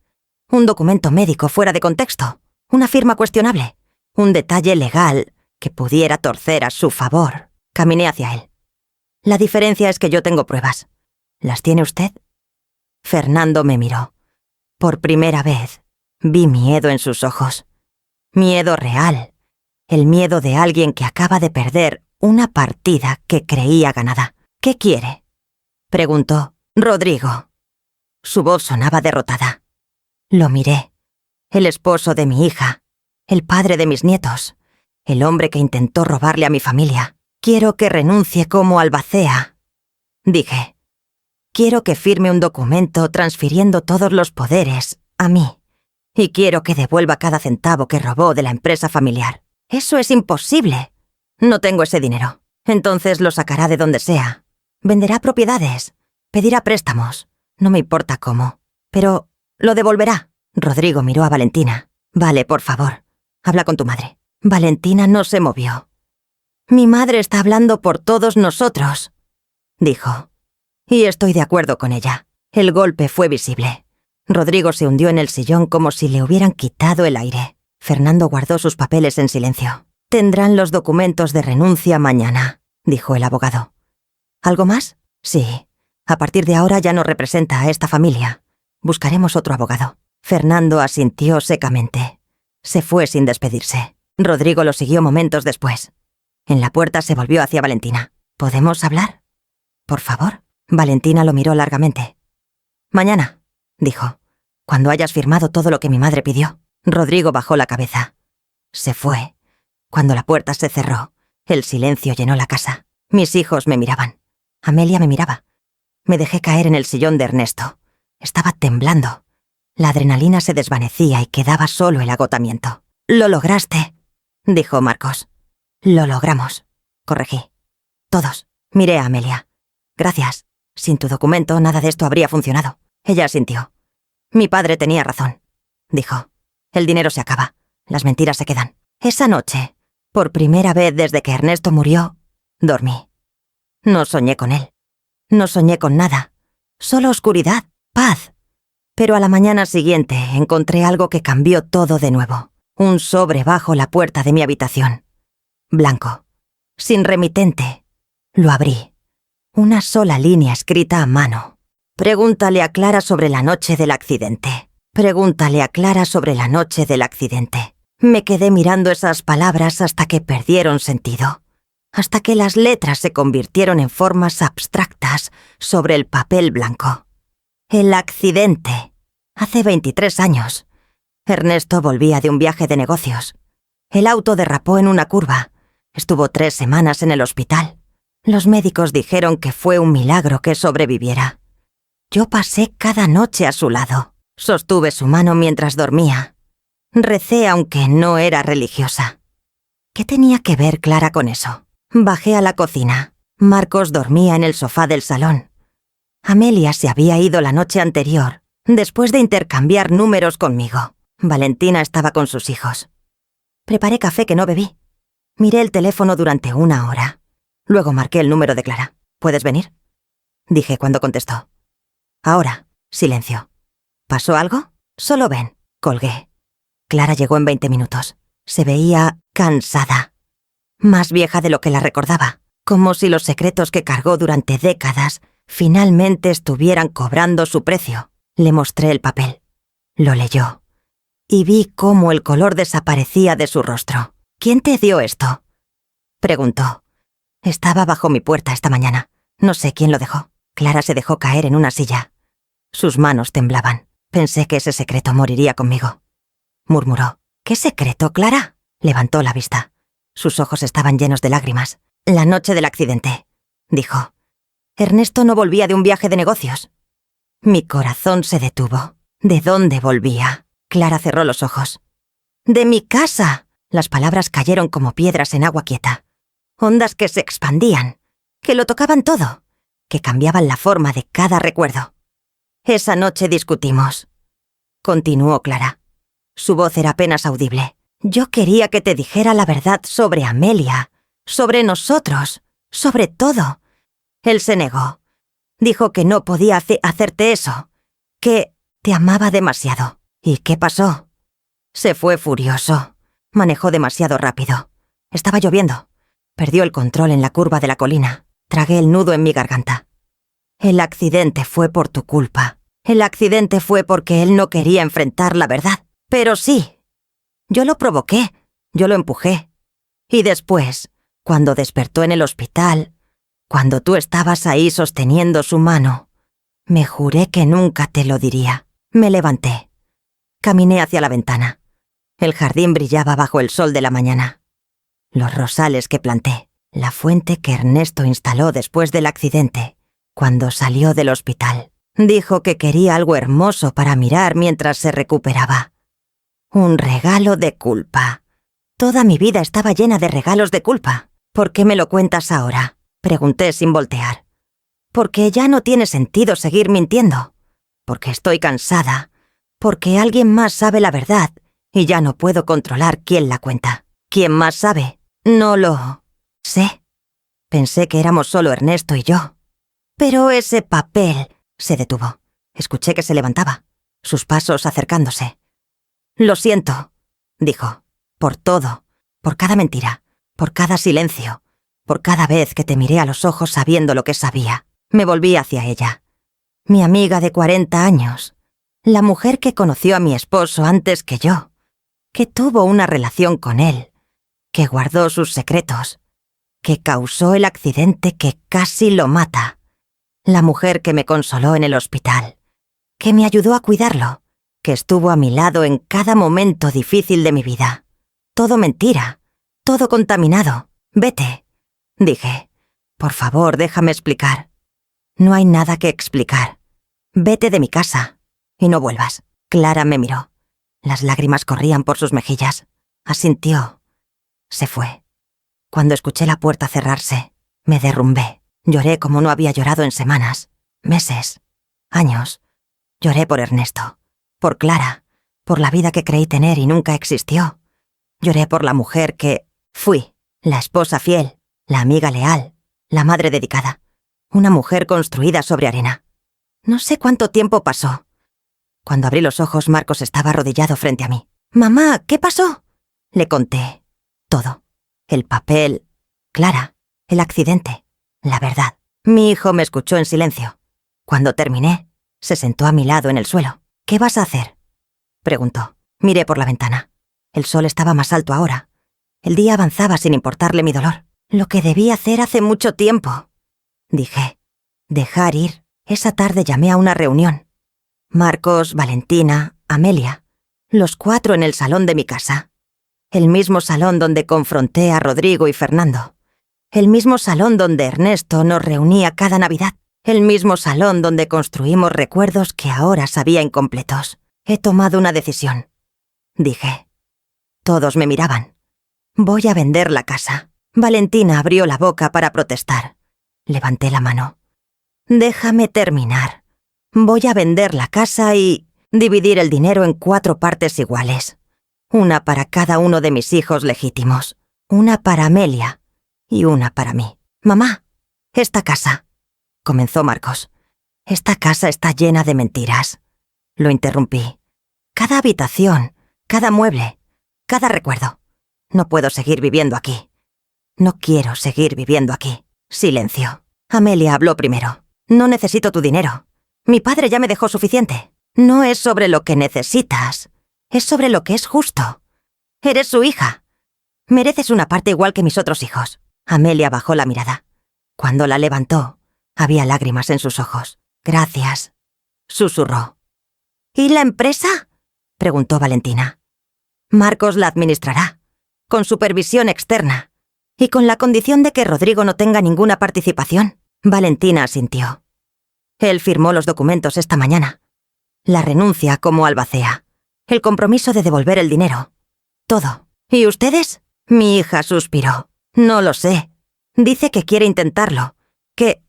Un documento médico fuera de contexto. Una firma cuestionable. Un detalle legal que pudiera torcer a su favor. Caminé hacia él. La diferencia es que yo tengo pruebas. ¿Las tiene usted? Fernando me miró. Por primera vez, vi miedo en sus ojos. Miedo real. El miedo de alguien que acaba de perder una partida que creía ganada. ¿Qué quiere?, preguntó Rodrigo. Su voz sonaba derrotada. Lo miré. El esposo de mi hija. El padre de mis nietos. El hombre que intentó robarle a mi familia. Quiero que renuncie como albacea. Dije. Quiero que firme un documento transfiriendo todos los poderes a mí. Y quiero que devuelva cada centavo que robó de la empresa familiar. Eso es imposible. No tengo ese dinero. Entonces lo sacará de donde sea. Venderá propiedades. Pedirá préstamos. No me importa cómo. Pero lo devolverá. Rodrigo miró a Valentina. Vale, por favor. Habla con tu madre. Valentina no se movió. Mi madre está hablando por todos nosotros, dijo. Y estoy de acuerdo con ella. El golpe fue visible. Rodrigo se hundió en el sillón como si le hubieran quitado el aire. Fernando guardó sus papeles en silencio. Tendrán los documentos de renuncia mañana, dijo el abogado. ¿Algo más? Sí. A partir de ahora ya no representa a esta familia. Buscaremos otro abogado. Fernando asintió secamente. Se fue sin despedirse. Rodrigo lo siguió momentos después. En la puerta se volvió hacia Valentina. ¿Podemos hablar? Por favor. Valentina lo miró largamente. Mañana, dijo, cuando hayas firmado todo lo que mi madre pidió. Rodrigo bajó la cabeza. Se fue. Cuando la puerta se cerró, el silencio llenó la casa. Mis hijos me miraban. Amelia me miraba. Me dejé caer en el sillón de Ernesto. Estaba temblando. La adrenalina se desvanecía y quedaba solo el agotamiento. «Lo lograste», dijo Marcos. «Lo logramos», corregí. «Todos». Miré a Amelia. «Gracias. Sin tu documento nada de esto habría funcionado». Ella asintió. «Mi padre tenía razón», dijo. «El dinero se acaba. Las mentiras se quedan». Esa noche, por primera vez desde que Ernesto murió, dormí. No soñé con él. No soñé con nada. Solo oscuridad, paz. Pero a la mañana siguiente encontré algo que cambió todo de nuevo. Un sobre bajo la puerta de mi habitación. Blanco. Sin remitente. Lo abrí. Una sola línea escrita a mano. Pregúntale a Clara sobre la noche del accidente. Pregúntale a Clara sobre la noche del accidente. Me quedé mirando esas palabras hasta que perdieron sentido. Hasta que las letras se convirtieron en formas abstractas sobre el papel blanco. El accidente. Hace 23 años. Ernesto volvía de un viaje de negocios. El auto derrapó en una curva. Estuvo 3 semanas en el hospital. Los médicos dijeron que fue un milagro que sobreviviera. Yo pasé cada noche a su lado. Sostuve su mano mientras dormía. Recé aunque no era religiosa. ¿Qué tenía que ver Clara con eso? Bajé a la cocina. Marcos dormía en el sofá del salón. Amelia se había ido la noche anterior, después de intercambiar números conmigo. Valentina estaba con sus hijos. Preparé café que no bebí. Miré el teléfono durante 1 hora. Luego marqué el número de Clara. ¿Puedes venir?, dije cuando contestó. Ahora, silencio. ¿Pasó algo? Solo ven. Colgué. Clara llegó en 20 minutos. Se veía cansada. Más vieja de lo que la recordaba. Como si los secretos que cargó durante décadas finalmente estuvieran cobrando su precio. Le mostré el papel. Lo leyó. Y vi cómo el color desaparecía de su rostro. ¿Quién te dio esto?, preguntó. Estaba bajo mi puerta esta mañana. No sé quién lo dejó. Clara se dejó caer en una silla. Sus manos temblaban. Pensé que ese secreto moriría conmigo. Murmuró. ¿Qué secreto, Clara? Levantó la vista. Sus ojos estaban llenos de lágrimas. La noche del accidente, dijo. Ernesto no volvía de un viaje de negocios. Mi corazón se detuvo. ¿De dónde volvía? Clara cerró los ojos. ¡De mi casa! Las palabras cayeron como piedras en agua quieta. Ondas que se expandían, que lo tocaban todo, que cambiaban la forma de cada recuerdo. Esa noche discutimos. Continuó Clara. Su voz era apenas audible. Yo quería que te dijera la verdad sobre Amelia, sobre nosotros, sobre todo. Él se negó. Dijo que no podía hacerte eso, que te amaba demasiado. ¿Y qué pasó? Se fue furioso. Manejó demasiado rápido. Estaba lloviendo. Perdió el control en la curva de la colina. Tragué el nudo en mi garganta. El accidente fue por tu culpa. El accidente fue porque él no quería enfrentar la verdad. Pero sí. Yo lo provoqué. Yo lo empujé. Y después, cuando despertó en el hospital, cuando tú estabas ahí sosteniendo su mano, me juré que nunca te lo diría. Me levanté. Caminé hacia la ventana. El jardín brillaba bajo el sol de la mañana. Los rosales que planté, la fuente que Ernesto instaló después del accidente, cuando salió del hospital. Dijo que quería algo hermoso para mirar mientras se recuperaba. Un regalo de culpa. Toda mi vida estaba llena de regalos de culpa. ¿Por qué me lo cuentas ahora? Pregunté sin voltear. Porque ya no tiene sentido seguir mintiendo. Porque estoy cansada. Porque alguien más sabe la verdad y ya no puedo controlar quién la cuenta. ¿Quién más sabe? No lo sé. Pensé que éramos solo Ernesto y yo. Pero ese papel... Se detuvo. Escuché que se levantaba, sus pasos acercándose. Lo siento, dijo, por todo, por cada mentira, por cada silencio, por cada vez que te miré a los ojos sabiendo lo que sabía. Me volví hacia ella. Mi amiga de 40 años, la mujer que conoció a mi esposo antes que yo, que tuvo una relación con él, que guardó sus secretos, que causó el accidente que casi lo mata. La mujer que me consoló en el hospital, que me ayudó a cuidarlo, que estuvo a mi lado en cada momento difícil de mi vida. Todo mentira, todo contaminado. Vete, dije. Por favor, déjame explicar. No hay nada que explicar. Vete de mi casa y no vuelvas. Clara me miró. Las lágrimas corrían por sus mejillas. Asintió. Se fue. Cuando escuché la puerta cerrarse, me derrumbé. Lloré como no había llorado en semanas, meses, años. Lloré por Ernesto, por Clara, por la vida que creí tener y nunca existió. Lloré por la mujer que fui, la esposa fiel, la amiga leal, la madre dedicada. Una mujer construida sobre arena. No sé cuánto tiempo pasó. Cuando abrí los ojos, Marcos estaba arrodillado frente a mí. «Mamá, ¿qué pasó?» Le conté todo. El papel, Clara, el accidente. La verdad. Mi hijo me escuchó en silencio. Cuando terminé, se sentó a mi lado en el suelo. «¿Qué vas a hacer?», preguntó. Miré por la ventana. El sol estaba más alto ahora. El día avanzaba sin importarle mi dolor. «Lo que debí hacer hace mucho tiempo», dije. «Dejar ir». Esa tarde llamé a una reunión. Marcos, Valentina, Amelia. Los 4 en el salón de mi casa. El mismo salón donde confronté a Rodrigo y Fernando. El mismo salón donde Ernesto nos reunía cada Navidad. El mismo salón donde construimos recuerdos que ahora sabía incompletos. He tomado una decisión, dije. Todos me miraban. Voy a vender la casa. Valentina abrió la boca para protestar. Levanté la mano. Déjame terminar. Voy a vender la casa y dividir el dinero en 4 partes iguales. Una para cada uno de mis hijos legítimos. Una para Amelia. Y una para mí. «Mamá, esta casa», comenzó Marcos. «Esta casa está llena de mentiras». Lo interrumpí. «Cada habitación, cada mueble, cada recuerdo. No puedo seguir viviendo aquí. No quiero seguir viviendo aquí». Silencio. Amelia habló primero. «No necesito tu dinero. Mi padre ya me dejó suficiente. No es sobre lo que necesitas. Es sobre lo que es justo. Eres su hija. Mereces una parte igual que mis otros hijos». Amelia bajó la mirada. Cuando la levantó, había lágrimas en sus ojos. «Gracias», susurró. ¿Y la empresa?, preguntó Valentina. Marcos la administrará, con supervisión externa, y con la condición de que Rodrigo no tenga ninguna participación. Valentina asintió. Él firmó los documentos esta mañana. La renuncia como albacea. El compromiso de devolver el dinero. Todo. ¿Y ustedes? Mi hija suspiró. No lo sé. Dice que quiere intentarlo. Que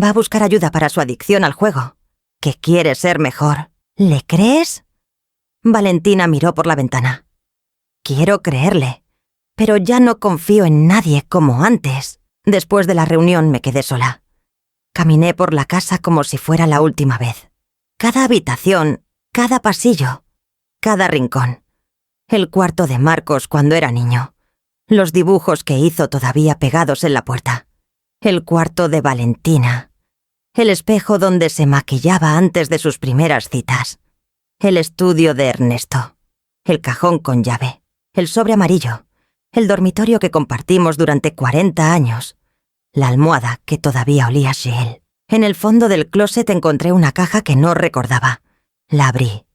va a buscar ayuda para su adicción al juego. Que quiere ser mejor. ¿Le crees? Valentina miró por la ventana. Quiero creerle. Pero ya no confío en nadie como antes. Después de la reunión me quedé sola. Caminé por la casa como si fuera la última vez. Cada habitación, cada pasillo, cada rincón. El cuarto de Marcos cuando era niño. Los dibujos que hizo todavía pegados en la puerta. El cuarto de Valentina. El espejo donde se maquillaba antes de sus primeras citas. El estudio de Ernesto. El cajón con llave. El sobre amarillo. El dormitorio que compartimos durante 40 años. La almohada que todavía olía a Shell. En el fondo del closet encontré una caja que no recordaba. La abrí.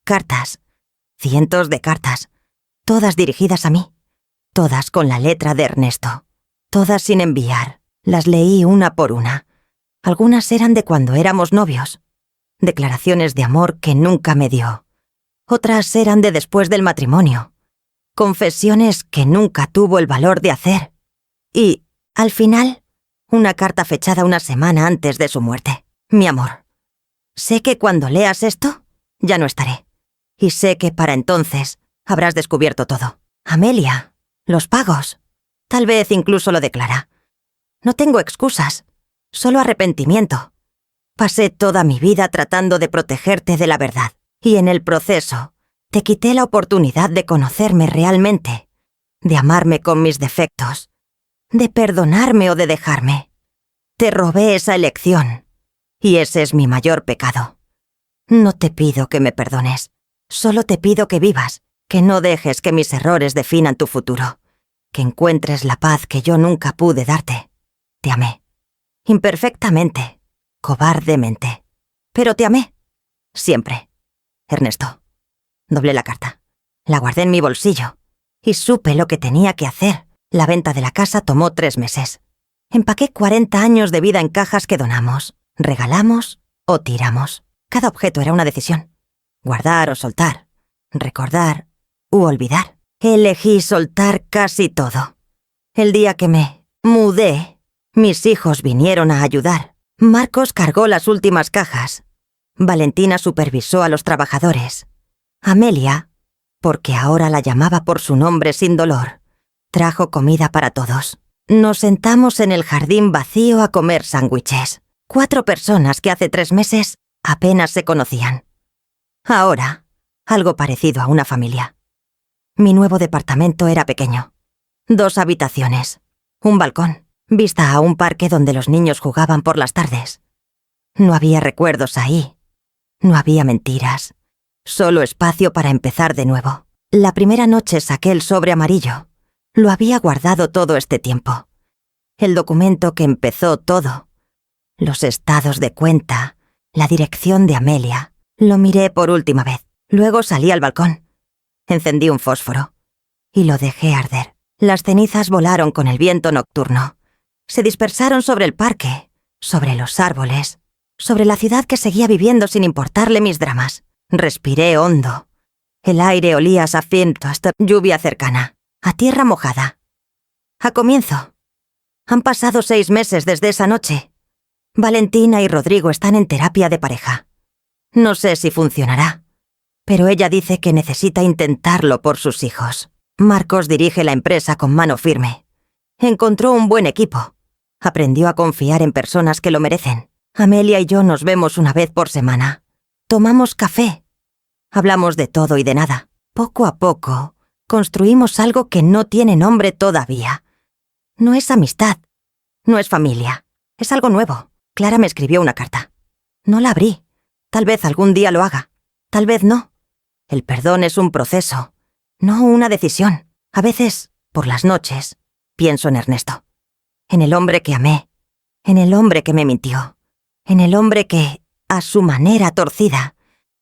Cartas. Cientos de cartas. Todas dirigidas a mí. Todas con la letra de Ernesto. Todas sin enviar. Las leí una por una. Algunas eran de cuando éramos novios. Declaraciones de amor que nunca me dio. Otras eran de después del matrimonio. Confesiones que nunca tuvo el valor de hacer. Y, al final, una carta fechada una semana antes de su muerte. Mi amor, sé que cuando leas esto, ya no estaré. Y sé que para entonces habrás descubierto todo. Amelia, los pagos. Tal vez incluso lo declara. No tengo excusas, solo arrepentimiento. Pasé toda mi vida tratando de protegerte de la verdad. Y en el proceso, te quité la oportunidad de conocerme realmente, de amarme con mis defectos, de perdonarme o de dejarme. Te robé esa elección, y ese es mi mayor pecado. No te pido que me perdones, solo te pido que vivas, que no dejes que mis errores definan tu futuro, que encuentres la paz que yo nunca pude darte. Te amé, imperfectamente, cobardemente, pero te amé, siempre. Ernesto. Doblé la carta. La guardé en mi bolsillo. Y supe lo que tenía que hacer. La venta de la casa tomó 3 meses. Empaqué 40 años de vida en cajas que donamos, regalamos o tiramos. Cada objeto era una decisión. Guardar o soltar. Recordar u olvidar. Elegí soltar casi todo. El día que me mudé, mis hijos vinieron a ayudar. Marcos cargó las últimas cajas. Valentina supervisó a los trabajadores. Amelia, porque ahora la llamaba por su nombre sin dolor, trajo comida para todos. Nos sentamos en el jardín vacío a comer sándwiches. 4 personas que hace 3 meses apenas se conocían. Ahora, algo parecido a una familia. Mi nuevo departamento era pequeño. 2 habitaciones, un balcón, vista a un parque donde los niños jugaban por las tardes. No había recuerdos ahí. No había mentiras. Solo espacio para empezar de nuevo. La primera noche saqué el sobre amarillo. Lo había guardado todo este tiempo. El documento que empezó todo. Los estados de cuenta. La dirección de Amelia. Lo miré por última vez. Luego salí al balcón. Encendí un fósforo. Y lo dejé arder. Las cenizas volaron con el viento nocturno. Se dispersaron sobre el parque, sobre los árboles, sobre la ciudad que seguía viviendo sin importarle mis dramas. Respiré hondo. El aire olía a safinto hasta lluvia cercana, a tierra mojada. A comienzo. Han pasado 6 meses desde esa noche. Valentina y Rodrigo están en terapia de pareja. No sé si funcionará, pero ella dice que necesita intentarlo por sus hijos. Marcos dirige la empresa con mano firme. Encontró un buen equipo. Aprendió a confiar en personas que lo merecen. Amelia y yo nos vemos una vez por semana. Tomamos café. Hablamos de todo y de nada. Poco a poco, construimos algo que no tiene nombre todavía. No es amistad. No es familia. Es algo nuevo. Clara me escribió una carta. No la abrí. Tal vez algún día lo haga. Tal vez no. El perdón es un proceso, no una decisión. A veces, por las noches, pienso en Ernesto. En el hombre que amé. En el hombre que me mintió. En el hombre que, a su manera torcida,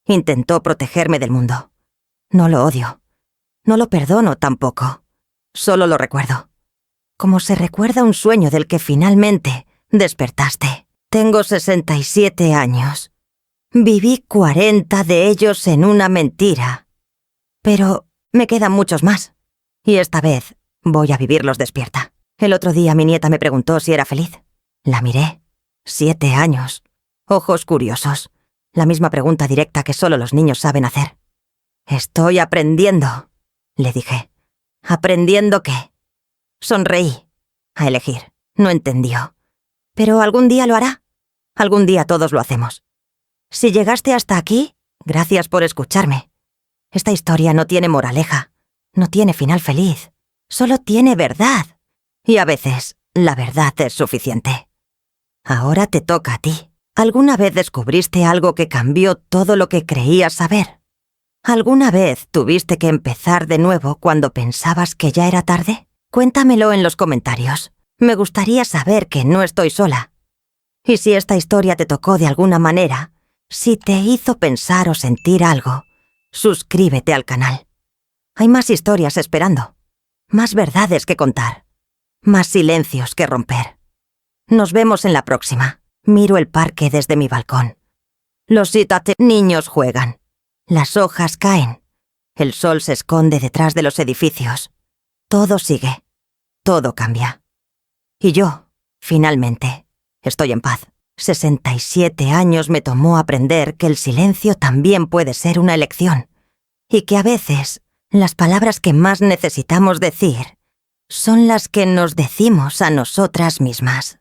Intentó protegerme del mundo. No lo odio. No lo perdono tampoco. Solo lo recuerdo. Como se recuerda un sueño del que finalmente despertaste. Tengo 67 años. Viví 40 de ellos en una mentira. Pero me quedan muchos más. Y esta vez voy a vivirlos despierta. El otro día mi nieta me preguntó si era feliz. La miré. 7 años. Ojos curiosos. La misma pregunta directa que solo los niños saben hacer. «Estoy aprendiendo», le dije. «¿Aprendiendo qué?» Sonreí. A elegir. No entendió. Pero algún día lo hará. Algún día todos lo hacemos. Si llegaste hasta aquí, gracias por escucharme. Esta historia no tiene moraleja. No tiene final feliz. Solo tiene verdad. Y a veces, la verdad es suficiente. Ahora te toca a ti. ¿Alguna vez descubriste algo que cambió todo lo que creías saber? ¿Alguna vez tuviste que empezar de nuevo cuando pensabas que ya era tarde? Cuéntamelo en los comentarios. Me gustaría saber que no estoy sola. Y si esta historia te tocó de alguna manera, si te hizo pensar o sentir algo, suscríbete al canal. Hay más historias esperando. Más verdades que contar. Más silencios que romper. Nos vemos en la próxima. Miro el parque desde mi balcón. Los niños juegan. Las hojas caen. El sol se esconde detrás de los edificios. Todo sigue. Todo cambia. Y yo, finalmente, estoy en paz. 67 años me tomó aprender que el silencio también puede ser una elección. Y que a veces, las palabras que más necesitamos decir son las que nos decimos a nosotras mismas.